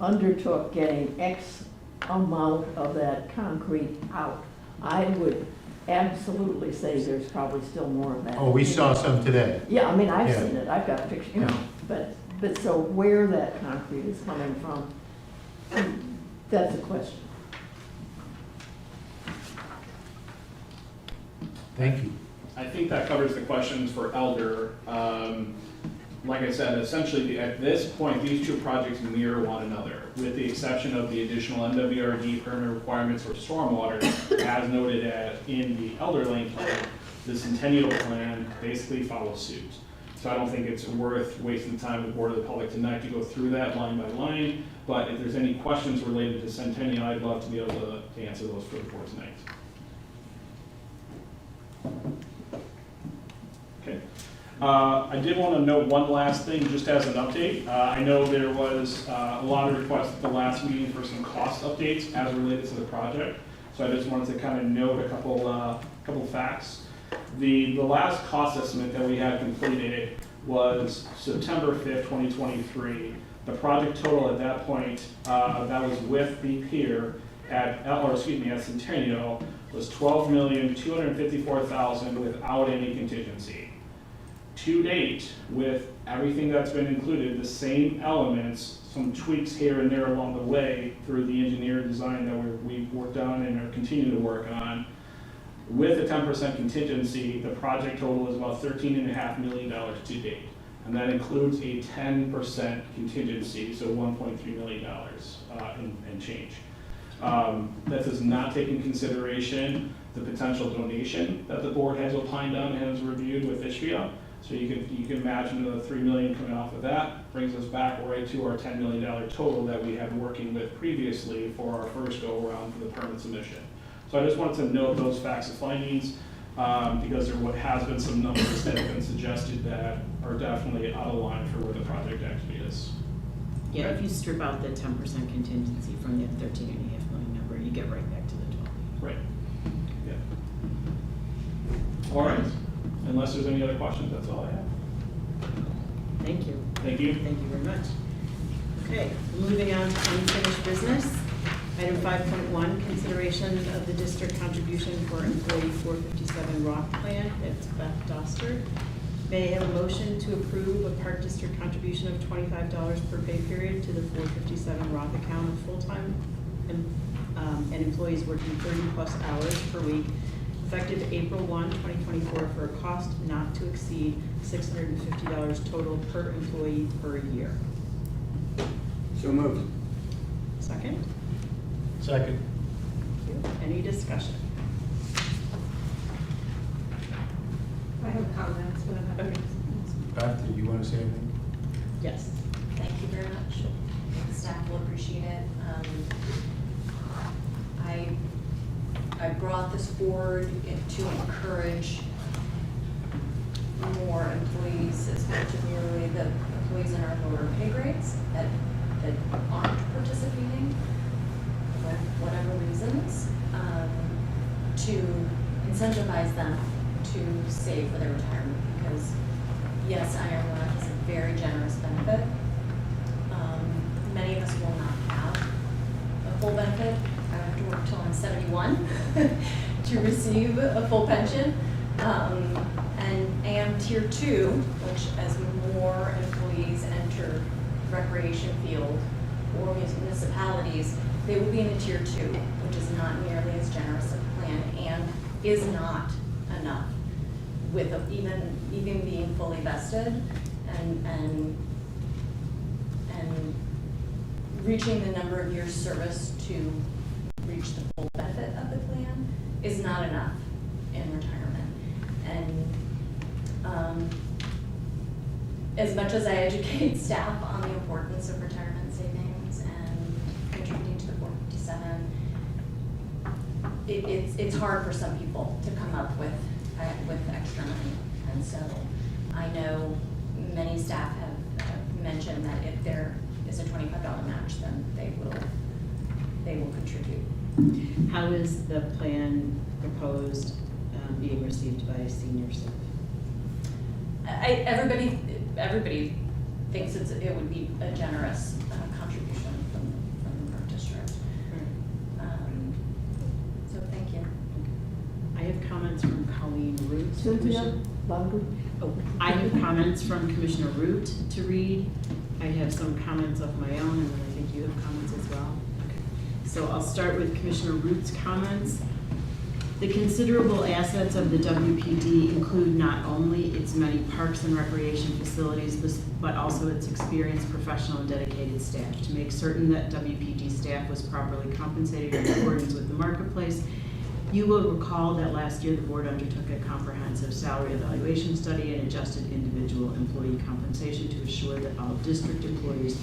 undertook getting X amount of that concrete out. I would absolutely say there's probably still more of that. Oh, we saw some today. Yeah, I mean, I've Yeah. seen it, I've got pictures, you know, but so where that concrete is coming from, that's a question. Thank you. I think that covers the questions for Elder. Like I said, essentially, at this point, these two projects mirror one another, with the exception of the additional MWRD permit requirements for stormwater, as noted in the Elder Lane plan. The Centennial plan basically follows suit. So I don't think it's worth wasting the time of the board of the public tonight to go through that line by line. But if there's any questions related to Centennial, I'd love to be able to answer those for the board tonight. Okay. I did want to note one last thing, just as an update. I know there was a lot of requests at the last meeting for some cost updates as related to the project. So I just wanted to kind of note a couple facts. The last cost estimate that we had completed was September 5th, 2023. The project total at that point, that was with the pier at Centennial, was $12,254,000 without any contingency. To date, with everything that's been included, the same elements, some tweaks here and there along the way through the engineer design that we've worked on and are continuing to work on, with a 10% contingency, the project total is about $13.5 million to date. And that includes a 10% contingency, so $1.3 million and change. That does not take into consideration the potential donation that the board has opined on and has reviewed with Ishvia. So you can imagine the $3 million coming off of that brings us back right to our $10 million total that we had working with previously for our first go around for the permit submission. So I just wanted to note those facts and findings, because there has been some numbers that have been suggested that are definitely out of line for where the project actually is. Yeah, if you strip out the 10% contingency from the 13.5 million number, you get right back to the 12. Right. Yeah. All right. Unless there's any other questions, that's all I have. Thank you. Thank you. Thank you very much. Okay, moving on to unfinished business. Item 5.1, consideration of the district contribution for employee 457 Roth plan. That's Beth Doster. May I have a motion to approve a Park District contribution of $25 per pay period to the 457 Roth account of full-time and employees working 30-plus hours per week, effective April 1, 2024, for a cost not to exceed $650 total per employee per year. So moved. Second? Second. Thank you. Any discussion? I have comments, but I'm happy to. Beth, did you want to say anything? Yes. Thank you very much. The staff will appreciate it. I brought this forward to encourage more employees, particularly the employees in our lower pay grades that aren't participating for whatever reasons, to incentivize them to save for their retirement, because yes, Iron Rock is a very generous benefit. Many of us will not have a full benefit. I have to work till I'm 71 to receive a full pension. And AM Tier 2, which as more employees enter recreation field or municipalities, they will be in a Tier 2, which is not nearly as generous a plan and is not enough with even being fully vested and reaching the number of years service to reach the full benefit of the plan is not enough in retirement. And as much as I educate staff on the importance of retirement savings and contributing to the 457, it's hard for some people to come up with extra money. And so I know many staff have mentioned that if there is a $25 match, then they will contribute. How is the plan proposed being received by senior staff? Everybody thinks it would be a generous contribution from the Park District. So thank you. I have comments from Colleen Root. Cynthia, louder. Oh, I have comments from Commissioner Root to read. I have some comments of my own, and then I think you have comments as well. Okay. So I'll start with Commissioner Root's comments. The considerable assets of the WPD include not only its many parks and recreation facilities, but also its experienced, professional, and dedicated staff. To make certain that WPD staff was properly compensated in accordance with the marketplace, you will recall that last year the board undertook a comprehensive salary evaluation study and adjusted individual employee compensation to assure that all district employees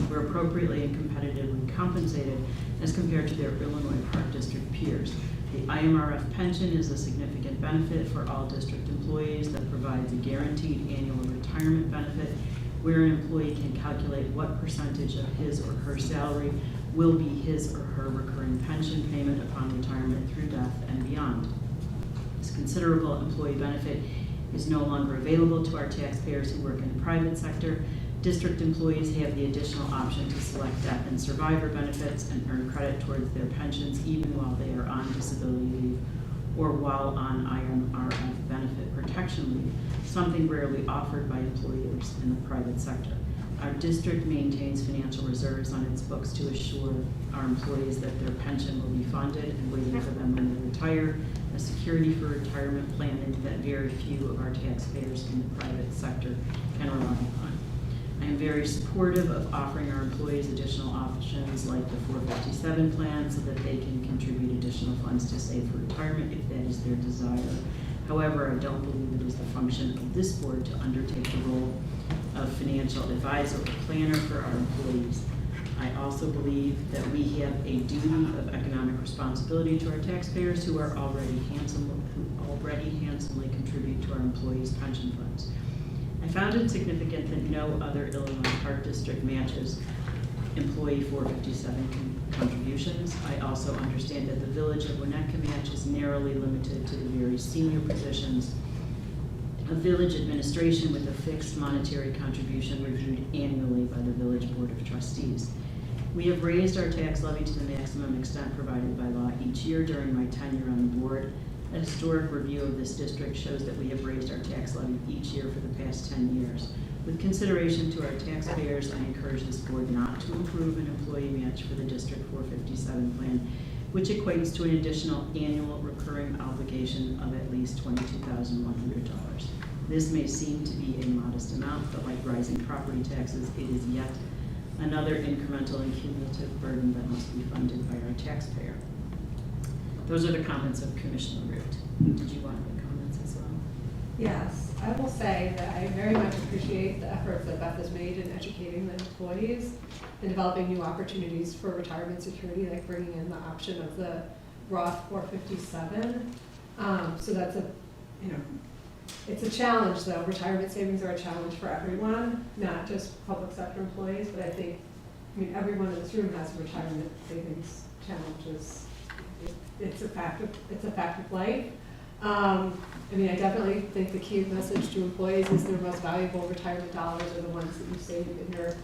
were appropriately and competitively compensated as compared to their Illinois Park District peers. The IMRF pension is a significant benefit for all district employees that provides a guaranteed annual retirement benefit where an employee can calculate what percentage of his or her salary will be his or her recurring pension payment upon retirement through death and beyond. This considerable employee benefit is no longer available to our taxpayers who work in the private sector. District employees have the additional option to select death and survivor benefits and earn credit towards their pensions even while they are on disability leave or while on IMRF benefit protection leave, something rarely offered by employers in the private sector. Our district maintains financial reserves on its books to assure our employees that their pension will be funded and waiting for them when they retire, a security for retirement planning that very few of our taxpayers in the private sector can rely upon. I am very supportive of offering our employees additional options like the 457 plan so that they can contribute additional funds to save for retirement if that is their desire. However, I don't believe it is the function of this board to undertake the role of financial advisor or planner for our employees. I also believe that we have a duty of economic responsibility to our taxpayers who already handsomely contribute to our employees' pension funds. I found it significant that no other Illinois Park District matches employee 457 contributions. I also understand that the Village of Winnetka match is narrowly limited to the very senior positions of village administration with a fixed monetary contribution reviewed annually by the Village Board of Trustees. We have raised our tax levy to the maximum extent provided by law each year during my tenure on the board. A historic review of this district shows that we have raised our tax levy each year for the past 10 years. With consideration to our taxpayers, I encourage this board not to approve an employee match for the District 457 plan, which equates to an additional annual recurring obligation of at least $22,100. This may seem to be a modest amount, but like rising property taxes, it is yet another incremental and cumulative burden that must be funded by our taxpayer. Those are the comments of Commissioner Root. Did you want to make comments as well? Yes, I will say that I very much appreciate the efforts that Beth has made in educating the employees and developing new opportunities for retirement security, like bringing in the option of the Roth 457. So that's it's a challenge though. Retirement savings are a challenge for everyone, not just public sector employees, but I think, everyone in this room has retirement savings challenges. It's a fact of life. I definitely think the key message to employees is their most valuable retirement dollars are the ones that you save in your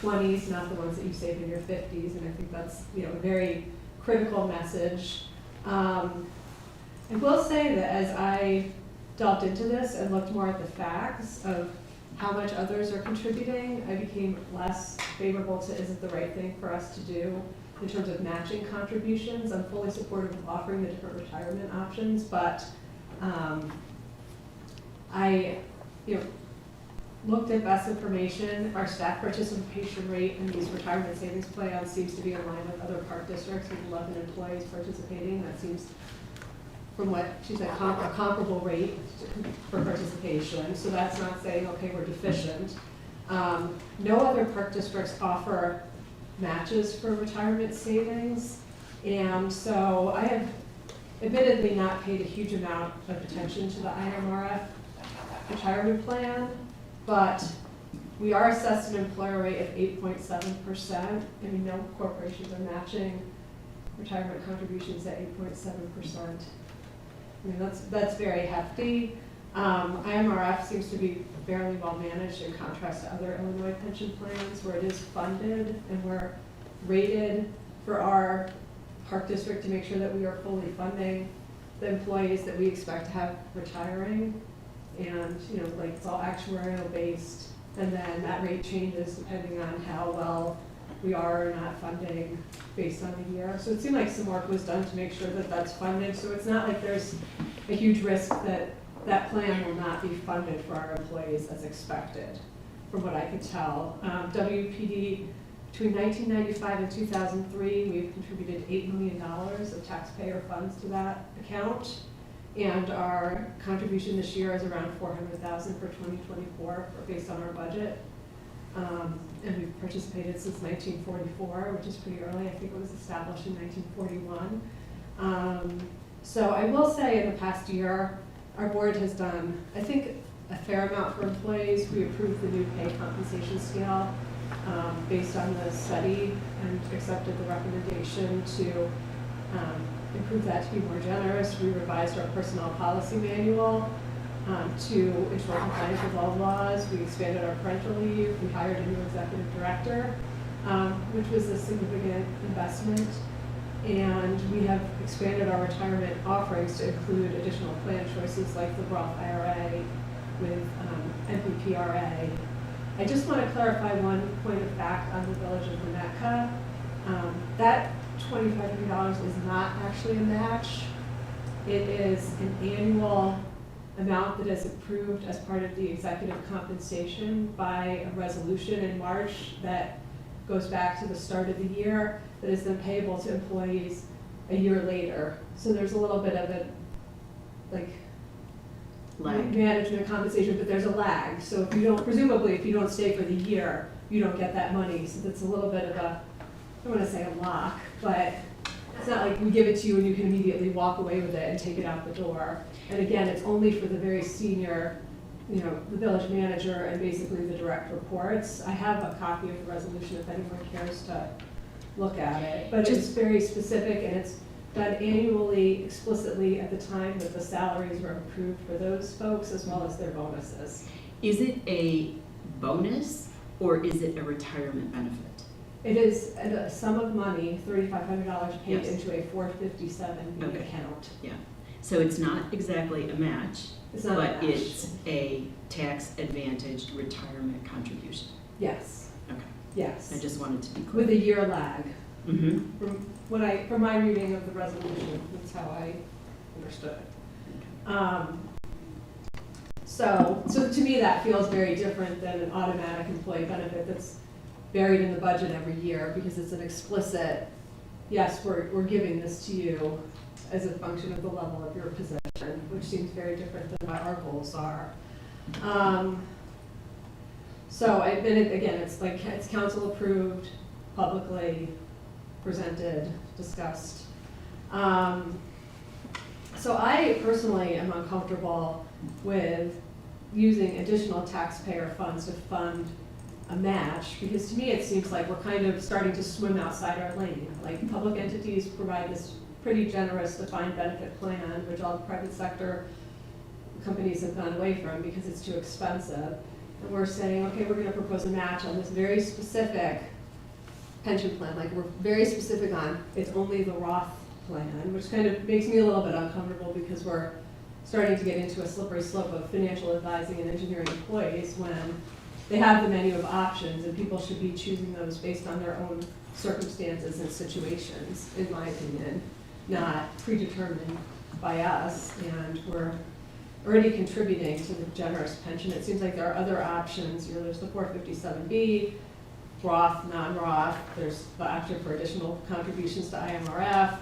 20s, not the ones that you save in your 50s, and I think that's a very critical message. I will say that as I delved into this and looked more at the facts of how much others are contributing, I became less favorable to is it the right thing for us to do in terms of matching contributions. I'm fully supportive of offering the different retirement options, but I looked at best information. Our staff participation rate in these retirement savings plans seems to be in line with other park districts with 11 employees participating. That seems, from what she said, a comparable rate for participation. So that's not saying, okay, we're deficient. No other park districts offer matches for retirement savings. And so I have admittedly not paid a huge amount of attention to the IMRF retirement plan, but we are assessed an employer rate of 8.7%. No corporations are matching retirement contributions at 8.7%. That's very hefty. IMRF seems to be fairly well managed in contrast to other Illinois pension plans where it is funded, and we're rated for our park district to make sure that we are fully funding the employees that we expect to have retiring. And it's all actuarial based, and then that rate changes depending on how well we are or not funding based on the year. So it seemed like some work was done to make sure that that's funded. So it's not like there's a huge risk that that plan will not be funded for our employees as expected, from what I could tell. WPD, between 1995 and 2003, we've contributed $8 million of taxpayer funds to that account. And our contribution this year is around $400,000 for 2024 based on our budget. And we've participated since 1944, which is pretty early. I think it was established in 1941. So I will say in the past year, our board has done, I think, a fair amount for employees. We approved the new pay compensation scale based on the study and accepted the recommendation to improve that to be more generous. We revised our personnel policy manual to ensure compliance with all laws. We expanded our parental leave. We hired a new executive director, which was a significant investment. And we have expanded our retirement offerings to include additional plan choices like the Roth IRA with MPPRA. I just want to clarify one point of fact on the Village of Winnetka. That $2,500 is not actually a match. It is an annual amount that is approved as part of the executive compensation by a resolution in March that goes back to the start of the year, that is then payable to employees a year later. So there's a little bit of a Lag. management compensation, but there's a lag. So if you don't, presumably if you don't stay for the year, you don't get that money. So that's a little bit of a don't want to say a lock, but it's not like we give it to you and you can immediately walk away with it and take it out the door. And again, it's only for the very senior, you know, the village manager and basically the direct reports. I have a copy of the resolution if anyone cares to look at it. But it's very specific and it's done annually explicitly at the time that the salaries were approved for those folks as well as their bonuses. Is it a bonus or is it a retirement benefit? It is a sum of money, $3,500 paid Yes. into a 457B Okay. account. Yeah, so it's not exactly a match, It's not a but match. it's a tax-advantaged retirement contribution. Yes, Okay, I yes, just wanted to be clear. with a year lag. Mm-hmm. From my reading of the resolution, that's how I understood it. So to me, that feels very different than an automatic employee benefit that's buried in the budget every year because it's an explicit, yes, we're giving this to you as a function of the level of your position, which seems very different than what our goals are. So again, it's like, it's council approved, publicly presented, discussed. So I personally am uncomfortable with using additional taxpayer funds to fund a match, because to me it seems like we're kind of starting to swim outside our lane. Like public entities provide this pretty generous defined benefit plan, which all the private sector companies have gone away from because it's too expensive. And we're saying, okay, we're gonna propose a match on this very specific pension plan, like we're very specific on, it's only the Roth plan, which kind of makes me a little bit uncomfortable because we're starting to get into a slippery slope of financial advising and engineering employees when they have the menu of options and people should be choosing those based on their own circumstances and situations, in my opinion, not predetermined by us. And we're already contributing to the generous pension. It seems like there are other options. You know, there's the 457B, Roth, non-Roth, there's the option for additional contributions to IMRF.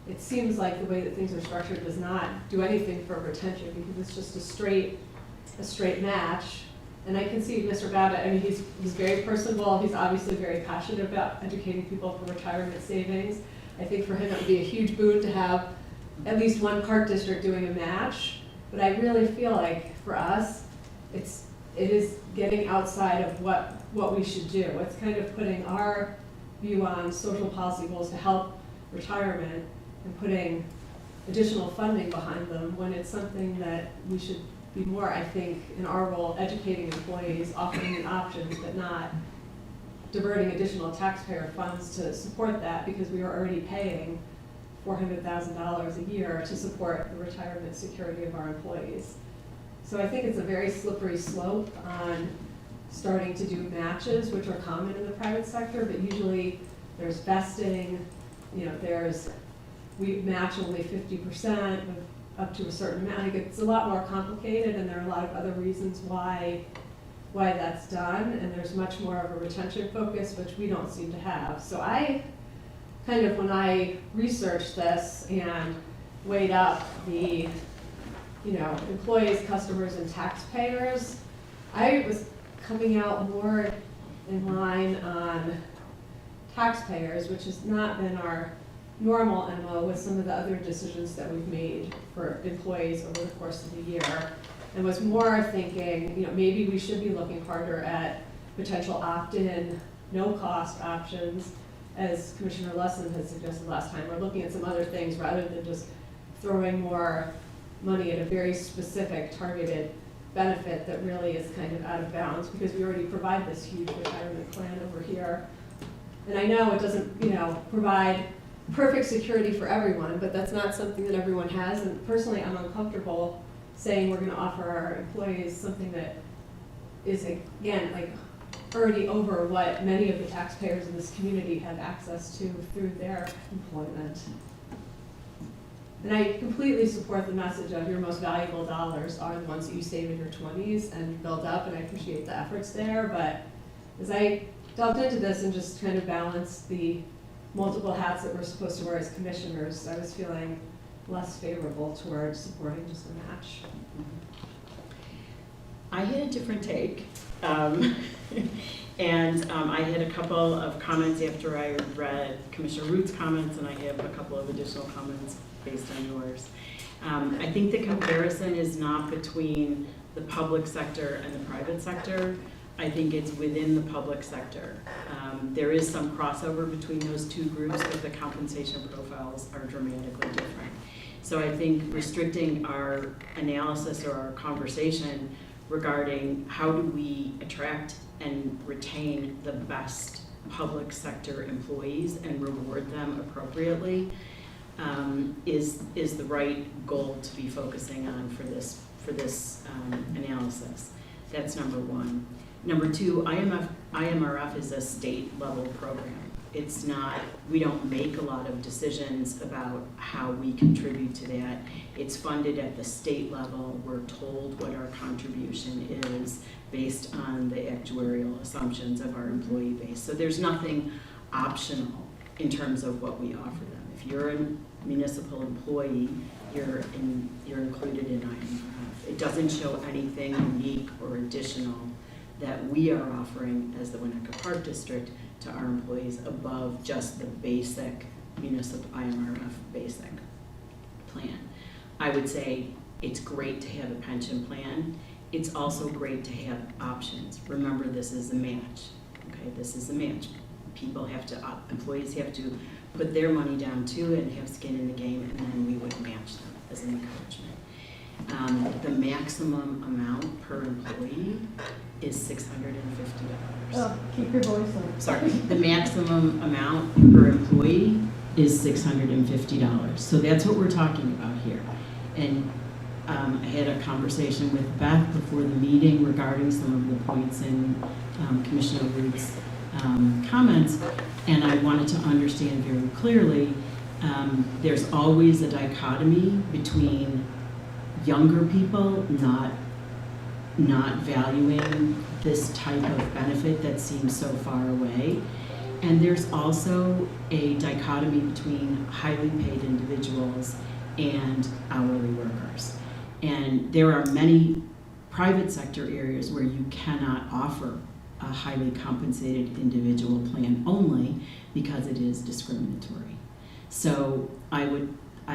It seems like the way that things are structured does not do anything for retention because it's just a straight match. And I can see Mr. Babbitt, I mean, he's very personable, he's obviously very passionate about educating people for retirement savings. I think for him it would be a huge boon to have at least one park district doing a match. But I really feel like for us, it is getting outside of what we should do. It's kind of putting our view on social policy goals to help retirement and putting additional funding behind them when it's something that we should be more, I think, in our role, educating employees, offering options, but not diverting additional taxpayer funds to support that because we are already paying $400,000 a year to support the retirement security of our employees. So I think it's a very slippery slope on starting to do matches, which are common in the private sector, but usually there's vesting, you know, we match only 50% up to a certain amount. Like it's a lot more complicated and there are a lot of other reasons why that's done, and there's much more of a retention focus, which we don't seem to have. So I kind of, when I researched this and weighed up the, you know, employees, customers, and taxpayers, I was coming out more in line on taxpayers, which has not been our normal MO with some of the other decisions that we've made for employees over the course of the year, and was more thinking, you know, maybe we should be looking harder at potential opt-in, no-cost options, as Commissioner Lesson had suggested last time. We're looking at some other things rather than just throwing more money at a very specific targeted benefit that really is kind of out of bounds because we already provide this huge retirement plan over here. And I know it doesn't, you know, provide perfect security for everyone, but that's not something that everyone has. And personally, I'm uncomfortable saying we're going to offer our employees something that is, again, like already over what many of the taxpayers in this community have access to through their employment. And I completely support the message of your most valuable dollars are the ones that you save in your 20s and build up, and I appreciate the efforts there. But as I delved into this and just kind of balanced the multiple hats that we're supposed to wear as commissioners, I was feeling less favorable towards supporting just a match. I had a different take. And I had a couple of comments after I read Commissioner Root's comments, and I have a couple of additional comments based on yours. I think the comparison is not between the public sector and the private sector. I think it's within the public sector. There is some crossover between those two groups, but the compensation profiles are dramatically different. So I think restricting our analysis or our conversation regarding how do we attract and retain the best public sector employees and reward them appropriately is the right goal to be focusing on for this analysis. That's number one. Number two, IMRF is a state level program. It's not, we don't make a lot of decisions about how we contribute to that. It's funded at the state level. We're told what our contribution is based on the actuarial assumptions of our employee base. So there's nothing optional in terms of what we offer them. If you're a municipal employee, you're included in IMRF. It doesn't show anything unique or additional that we are offering as the Winnetka Park District to our employees above just the basic municipal IMRF basic plan. I would say it's great to have a pension plan. It's also great to have options. Remember, this is a match. Okay, this is a match. People have to, employees have to put their money down too and have skin in the game, and then we would match them as an encouragement. The maximum amount per employee is $650. Oh, keep your voice up. Sorry, the maximum amount per employee is $650. So that's what we're talking about here. And I had a conversation with Beth before the meeting regarding some of the points in Commissioner Root's comments, and I wanted to understand very clearly there's always a dichotomy between younger people not valuing this type of benefit that seems so far away. And there's also a dichotomy between highly paid individuals and hourly workers. And there are many private sector areas where you cannot offer a highly compensated individual plan only because it is discriminatory. So I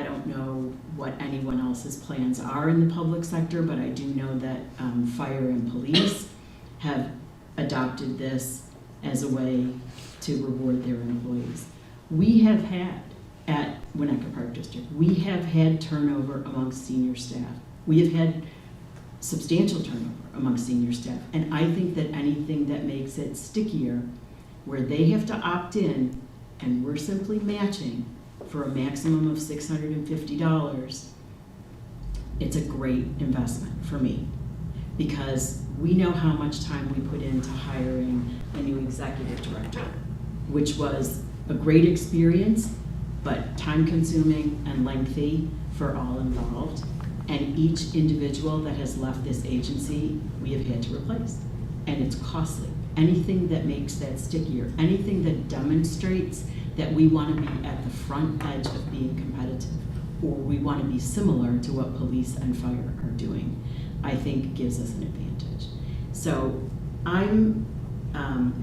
don't know what anyone else's plans are in the public sector, but I do know that fire and police have adopted this as a way to reward their employees. We have had, at Winnetka Park District, we have had turnover amongst senior staff. We have had substantial turnover among senior staff, and I think that anything that makes it stickier, where they have to opt in and we're simply matching for a maximum of $650, it's a great investment for me, because we know how much time we put into hiring a new executive director, which was a great experience, but time-consuming and lengthy for all involved. And each individual that has left this agency, we have had to replace. And it's costly. Anything that makes that stickier, anything that demonstrates that we want to be at the front edge of being competitive, or we want to be similar to what police and fire are doing, I think gives us an advantage. So I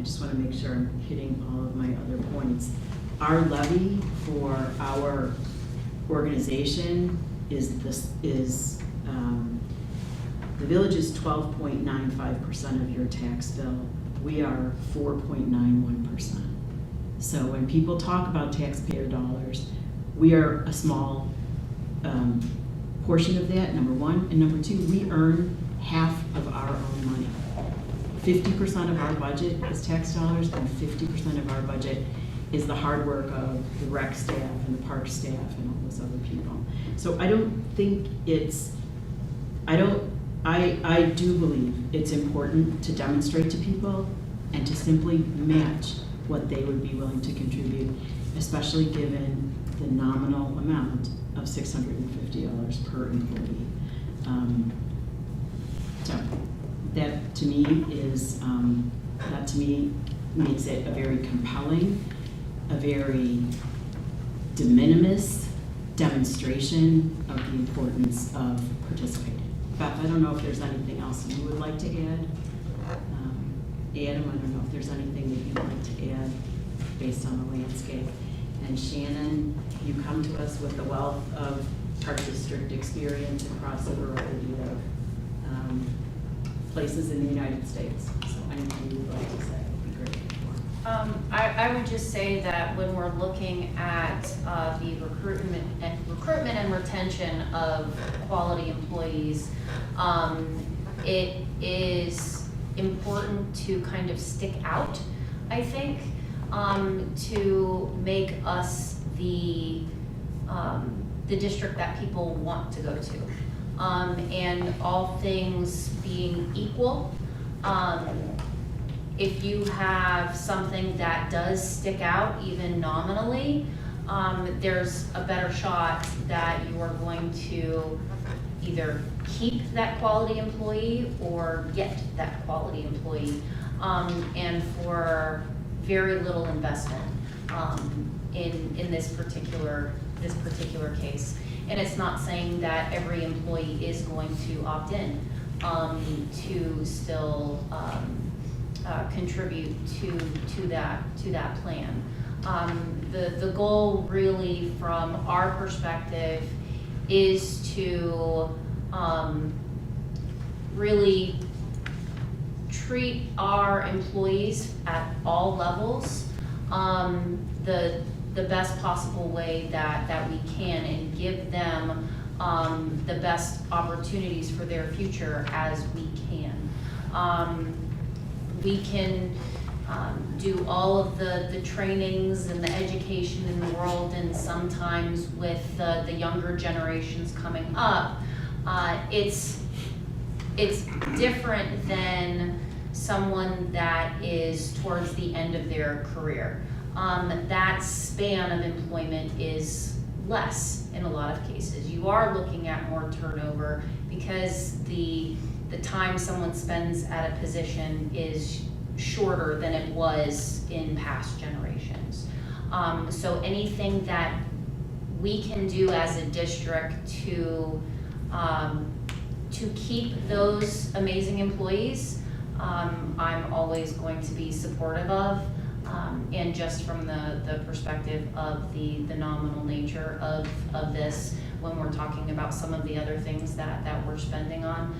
just want to make sure I'm hitting all of my other points. Our levy for our organization is the village is 12.95% of your tax bill. We are 4.91%. So when people talk about taxpayer dollars, we are a small portion of that, number one. And number two, we earn half of our own money. 50% of our budget is tax dollars, and 50% of our budget is the hard work of the rec staff and the park staff and all those other people. So I don't think I do believe it's important to demonstrate to people and to simply match what they would be willing to contribute, especially given the nominal amount of $650 per employee. So that to me is, makes it a very compelling, a very de minimis demonstration of the importance of participating. Beth, I don't know if there's anything else you would like to add. Adam, I don't know if there's anything that you'd like to add based on the landscape. And Shannon, you come to us with a wealth of Park District experience across a variety of places in the United States. So anything you'd like to say would be great. I would just say that when we're looking at the recruitment and retention of quality employees, it is important to kind of stick out, I think, to make us the district that people want to go to. And all things being equal, if you have something that does stick out even nominally, there's a better shot that you are going to either keep that quality employee or get that quality employee, and for very little investment in this particular case. And it's not saying that every employee is going to opt in to still contribute to that plan. The goal really from our perspective is to really treat our employees at all levels the best possible way that we can, and give them the best opportunities for their future as we can. We can do all of the trainings and the education in the world, and sometimes with the younger generations coming up, it's different than someone that is towards the end of their career. That span of employment is less in a lot of cases. You are looking at more turnover because the time someone spends at a position is shorter than it was in past generations. So anything that we can do as a district to keep those amazing employees, I'm always going to be supportive of. And just from the perspective of the nominal nature of this, when we're talking about some of the other things that we're spending on,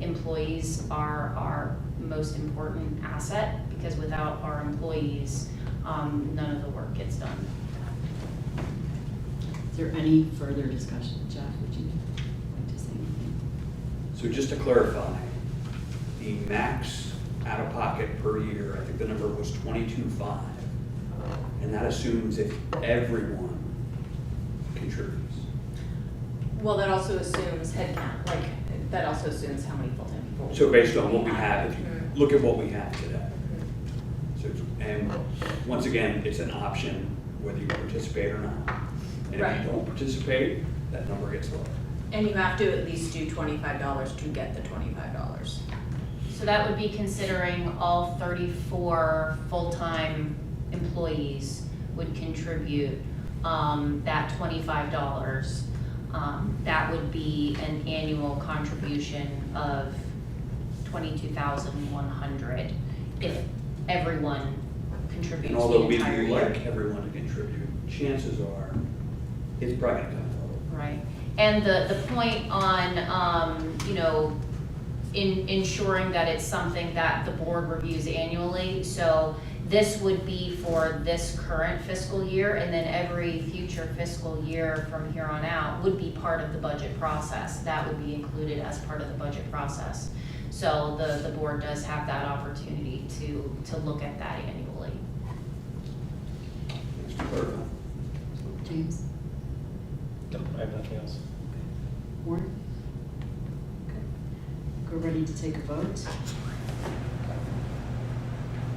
employees are our most important asset, because without our employees, none of the work gets done. Is there any further discussion? Jeff, would you like to say anything? So just to clarify, the max out-of-pocket per year, I think the number was 22.5, and that assumes if everyone contributes. Well, that also assumes headcount, like, that also assumes how many full-time people. So based on what we have, if you look at what we have today. So, and once again, it's an option whether you participate or not. And if you don't participate, that number gets lower. And you have to at least do $25 to get the $25. So that would be considering all 34 full-time employees would contribute that $25. That would be an annual contribution of $22,100 if everyone contributes And the although we entire would year. like everyone to contribute, chances are it's probably gonna come lower. Right, and the point on, in ensuring that it's something that the board reviews annually, so this would be for this current fiscal year, and then every future fiscal year from here on out would be part of the budget process. That would be included as part of the budget process. So the board does have that opportunity to look at that annually. Thanks for clarifying. James? No, I have nothing else. Warren? We're ready to take a vote.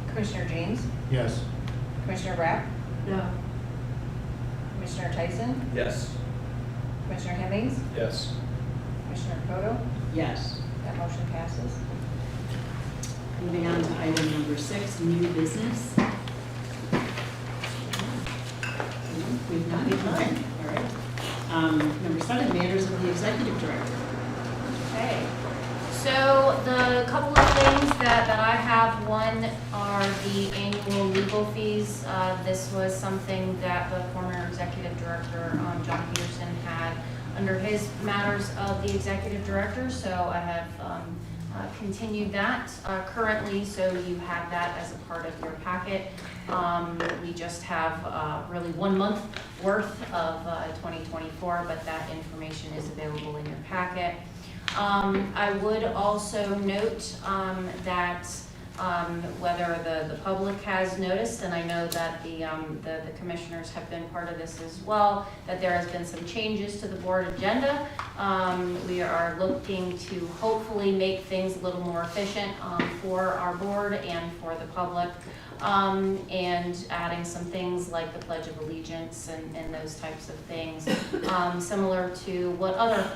Commissioner James, Yes. Commissioner Rapp, No. Commissioner Tyson, Yes. Commissioner Hemmings, Yes. Commissioner Koto, Yes. that motion passes. Moving on to item number 6, new business. We've got none. All right. Number 7, matters of the executive director. Okay, so the couple of things that I have, one are the annual legal fees. This was something that the former executive director, John Peterson, had under his matters of the executive director, so I have continued that currently, so you have that as a part of your packet. We just have really 1 month worth of 2024, but that information is available in your packet. I would also note that whether the public has noticed, and I know that the commissioners have been part of this as well, that there has been some changes to the board agenda. We are looking to hopefully make things a little more efficient for our board and for the public, and adding some things like the Pledge of Allegiance and those types of things, similar to what other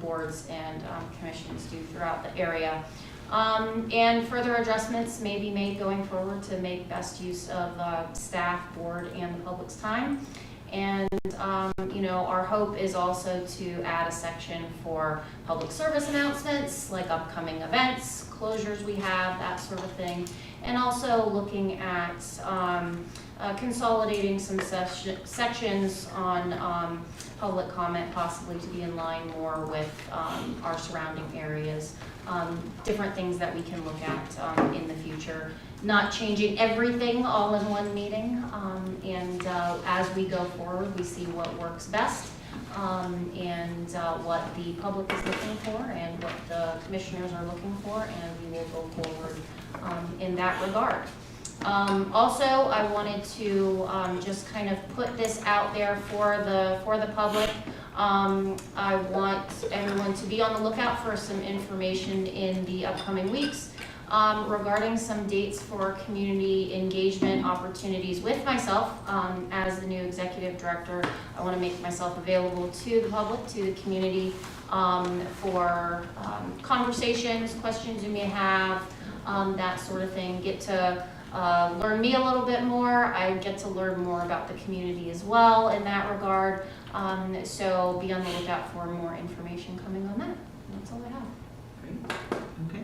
boards and commissions do throughout the area. And further adjustments may be made going forward to make best use of staff, board, and the public's time. And, you know, our hope is also to add a section for public service announcements, like upcoming events, closures we have, that sort of thing. And also looking at consolidating some sections on public comment, possibly to be in line more with our surrounding areas. Different things that we can look at in the future. Not changing everything all in one meeting, and as we go forward, we see what works best, and what the public is looking for, and what the commissioners are looking for, and we will go forward in that regard. Also, I wanted to just kind of put this out there for the public. I want everyone to be on the lookout for some information in the upcoming weeks regarding some dates for community engagement opportunities with myself as the new executive director. I want to make myself available to the public, to the community, for conversations, questions you may have, that sort of thing. Get to learn me a little bit more. I get to learn more about the community as well in that regard. So be on the lookout for more information coming on that. That's all I have. Great. Okay.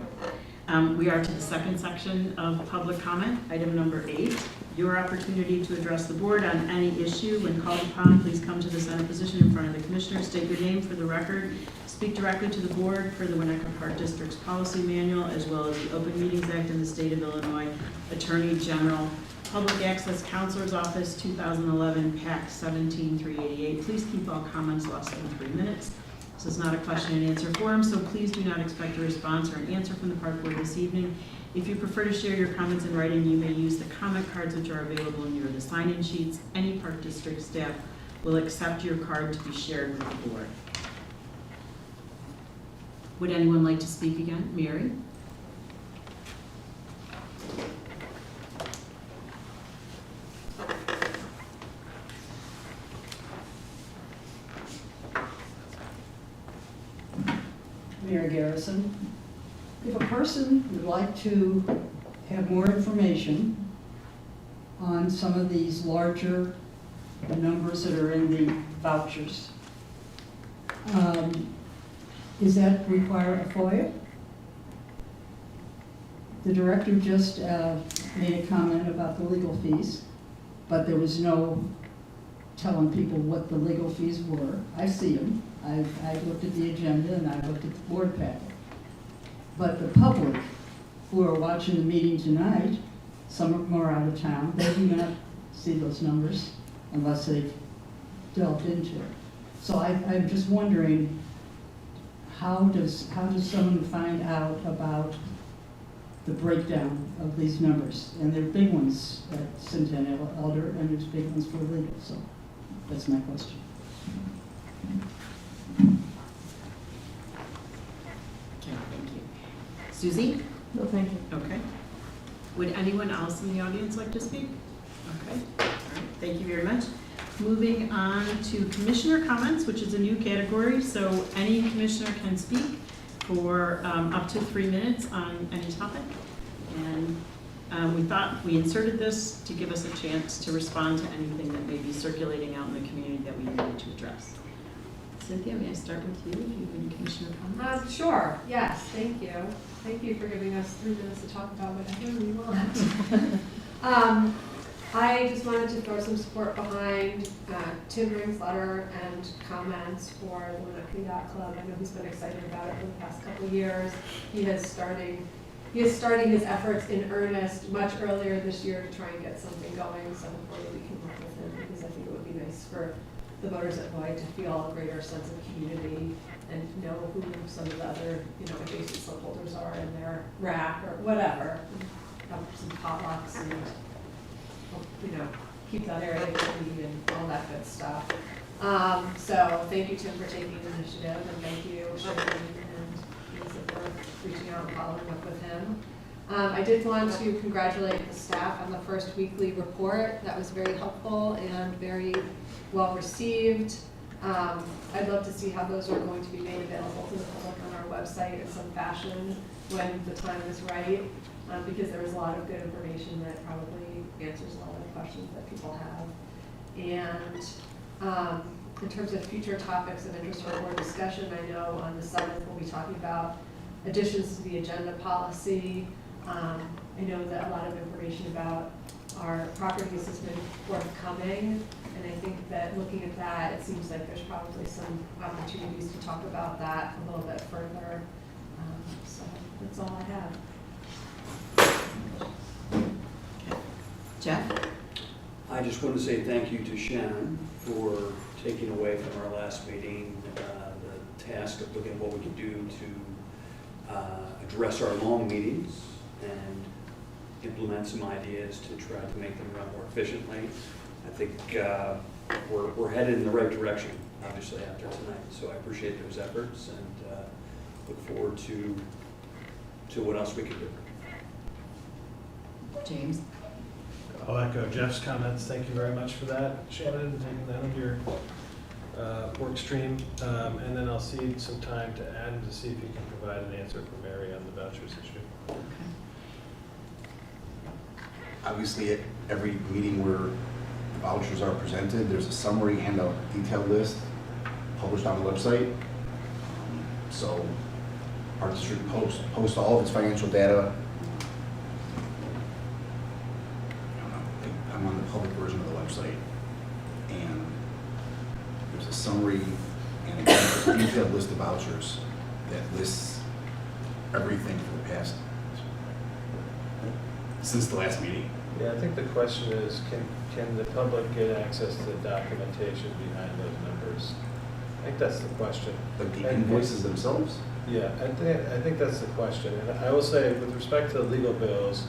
We are to the second section of public comment, item number 8. Your opportunity to address the board on any issue. When called upon, please come to the center position in front of the commissioner. State your name for the record. Speak directly to the board per the Winnetka Park District's policy manual, as well as the Open Meetings Act in the state of Illinois. Attorney General, Public Access Counselor's Office, 2011, PAC 17388. Please keep all comments less than 3 minutes. This is not a question and answer forum, so please do not expect a response or an answer from the park board this evening. If you prefer to share your comments in writing, you may use the comment cards which are available near the sign-in sheets. Any park district staff will accept your card to be shared with the board. Would anyone like to speak again? Mary? Mary Garrison. If a person would like to have more information on some of these larger numbers that are in the vouchers, does that require a FOIA? The director just made a comment about the legal fees, but there was no telling people what the legal fees were. I see them. I've looked at the agenda and I looked at the board packet. But the public who are watching the meeting tonight, some are more out of town, they do not see those numbers unless they've delved into it. So I'm just wondering, how does someone find out about the breakdown of these numbers? And they're big ones at Centennial Elder, and there's big ones for legal, so that's my question. Okay, thank you. Susie? No, thank you. Okay. Would anyone else in the audience like to speak? Okay. All right. Thank you very much. Moving on to commissioner comments, which is a new category. So any commissioner can speak for up to 3 minutes on any topic. And we thought we inserted this to give us a chance to respond to anything that may be circulating out in the community that we needed to address. Cynthia, may I start with you, if you have any commissioner comments? Sure, yes, thank you. Thank you for giving us 3 minutes to talk about whatever we want. I just wanted to throw some support behind Tim Ring's letter and comments for the Winnetka Yacht Club. I know he's been excited about it for the past couple of years. He is starting his efforts in earnest much earlier this year to try and get something going, so hopefully we can work with him, because I think it would be nice for the voters at Lloyd to feel a greater sense of community and know who some of the other, adjacent slipholders are in their rack or whatever. Have some potlucks and, keep that area clean and all that good stuff. So thank you, Tim, for taking the initiative, and thank you, Sherman and Lisa, for reaching out and following up with him. I did want to congratulate the staff on the first weekly report. That was very helpful and very well received. I'd love to see how those are going to be made available to the public on our website in some fashion when the time is right, because there was a lot of good information that probably answers a lot of the questions that people have. And in terms of future topics of interest or board discussion, I know on the 7th we'll be talking about additions to the agenda policy. I know that a lot of information about our properties has been forthcoming, and I think that looking at that, it seems like there's probably some opportunities to talk about that a little bit further. So that's all I have. Jeff? I just want to say thank you to Shannon for taking away from our last meeting the task of looking at what we could do to address our long meetings and implement some ideas to try to make them run more efficiently. I think we're headed in the right direction, obviously, after tonight. So I appreciate those efforts and look forward to what else we can do. James? I'll echo Jeff's comments. Thank you very much for that, Shannon, taking that on your work stream. And then I'll cede some time to Adam to see if he can provide an answer for Mary on the vouchers issue. Obviously, at every meeting where the vouchers are presented, there's a summary and a detailed list published on the website. So our district posts all of its financial data. I'm on the public version of the website, and there's a summary and a detailed list of vouchers that lists everything for the past, since the last meeting. Yeah, I think the question is, can the public get access to the documentation behind those numbers? I think that's the question. Like the invoices themselves? Yeah, I think that's the question. And I will say, with respect to legal bills,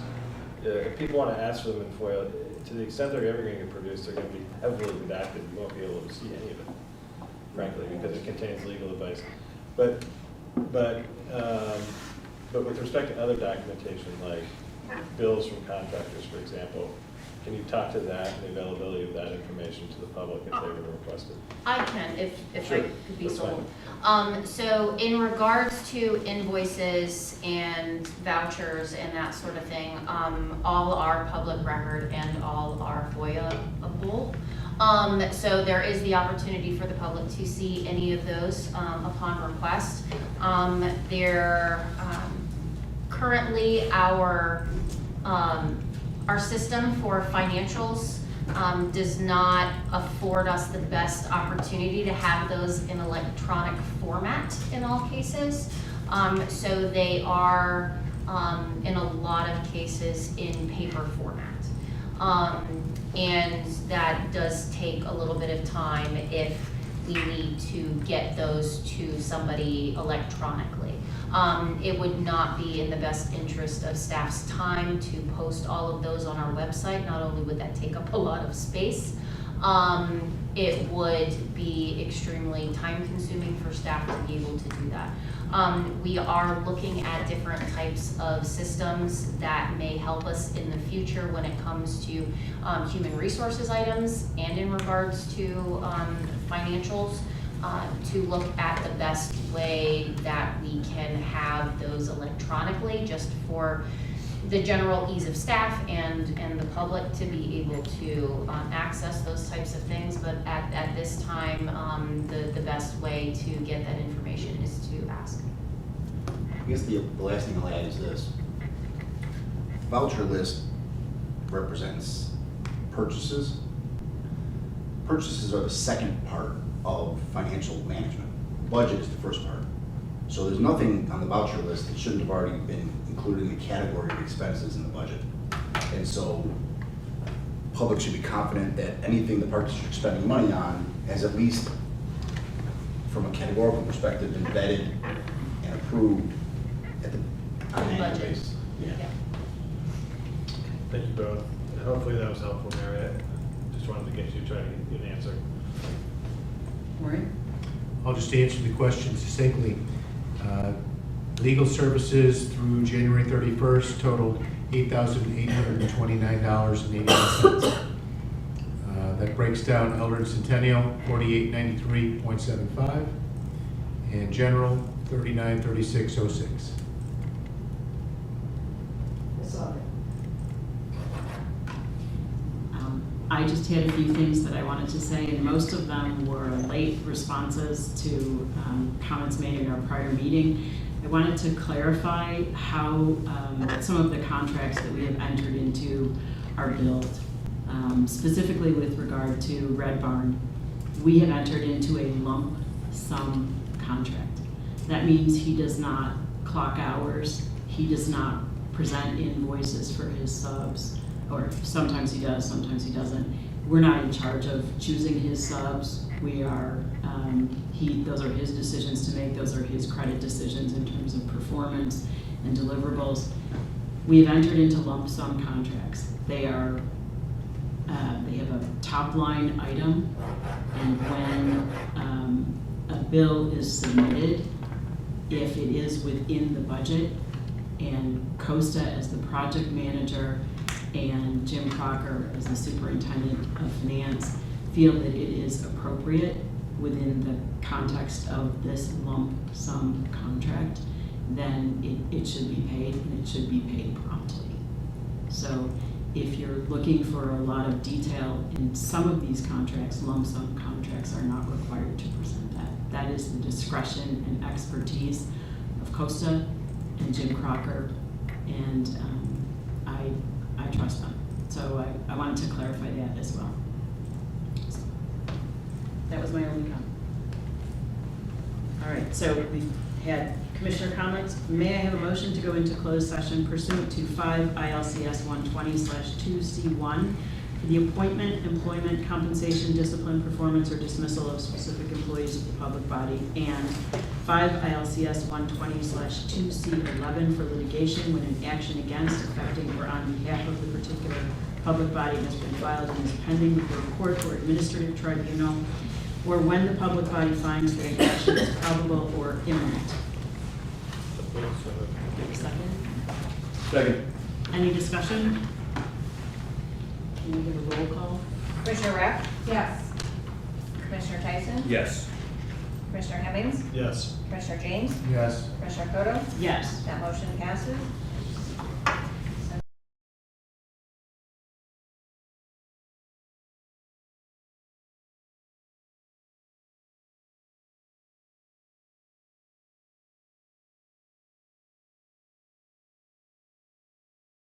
if people want to ask for them in FOIA, to the extent they're ever going to get produced, they're going to be heavily redacted. You won't be able to see any of it, frankly, because it contains legal advice. But with respect to other documentation, like bills from contractors, for example, can you talk to that and the availability of that information to the public if they were to request it? I can, if Sure, I could be that's sold. So in regards to invoices and vouchers and that sort of thing, all are public record and all are FOIA-able. So there is the opportunity for the public to see any of those upon request. Currently our system for financials does not afford us the best opportunity to have those in electronic format in all cases. So they are, in a lot of cases, in paper format. And that does take a little bit of time if we need to get those to somebody electronically. It would not be in the best interest of staff's time to post all of those on our website. Not only would that take up a lot of space, it would be extremely time consuming for staff to be able to do that. We are looking at different types of systems that may help us in the future when it comes to human resources items and in regards to financials, to look at the best way that we can have those electronically, just for the general ease of staff and the public to be able to access those types of things, but at this time, the best way to get that information is to ask. I guess the last thing I'll add is this. Voucher list represents purchases. Purchases are the second part of financial management. Budget is the first part. So there's nothing on the voucher list that shouldn't have already been included in the category of expenses in the budget. And so public should be confident that anything the park district's spending money on has at least, from a categorical perspective, been vetted and approved at the, on an annual Budget. basis. Yeah. Thank you both. And hopefully that was helpful, Mary. I just wanted to try to get you an answer. Maureen? I'll just answer the question succinctly. Legal services through January 31st totaled $8,829.81. That breaks down Eldred Centennial, $4893.75, and general, $3936.06. I saw it. I just had a few things that I wanted to say, and most of them were late responses to comments made in our prior meeting. I wanted to clarify how some of the contracts that we have entered into are billed. Specifically with regard to Red Barn, we have entered into a lump sum contract. That means he does not clock hours, he does not present invoices for his subs, or sometimes he does, sometimes he doesn't. We're not in charge of choosing his subs. We are, those are his decisions to make, those are his credit decisions in terms of performance and deliverables. We have entered into lump sum contracts. They are, they have a top line item, and when a bill is submitted, if it is within the budget, and Costa as the project manager and Jim Crocker as the superintendent of finance feel that it is appropriate within the context of this lump sum contract, then it should be paid, and it should be paid promptly. So if you're looking for a lot of detail in some of these contracts, lump sum contracts are not required to present that. That is the discretion and expertise of Costa and Jim Crocker, and I trust them. So I wanted to clarify that as well. So that was my only comment. All right, so we've had commissioner comments. May I have a motion to go into closed session pursuant to 5 ILCS 120/2C1 for the appointment, employment, compensation, discipline, performance, or dismissal of specific employees of the public body, and 5 ILCS 120/2C11 for litigation when an action against, affecting, or on behalf of the particular public body has been filed and is pending before a court or administrative tribunal, or when the public body finds that an action is probable or imminent. Second? Second. Any discussion? Can we give a roll call? Commissioner Rapp? Yes. Commissioner Tyson? Yes. Commissioner Hemmings? Yes. Commissioner James? Yes. Commissioner Koto? Yes. That motion passes.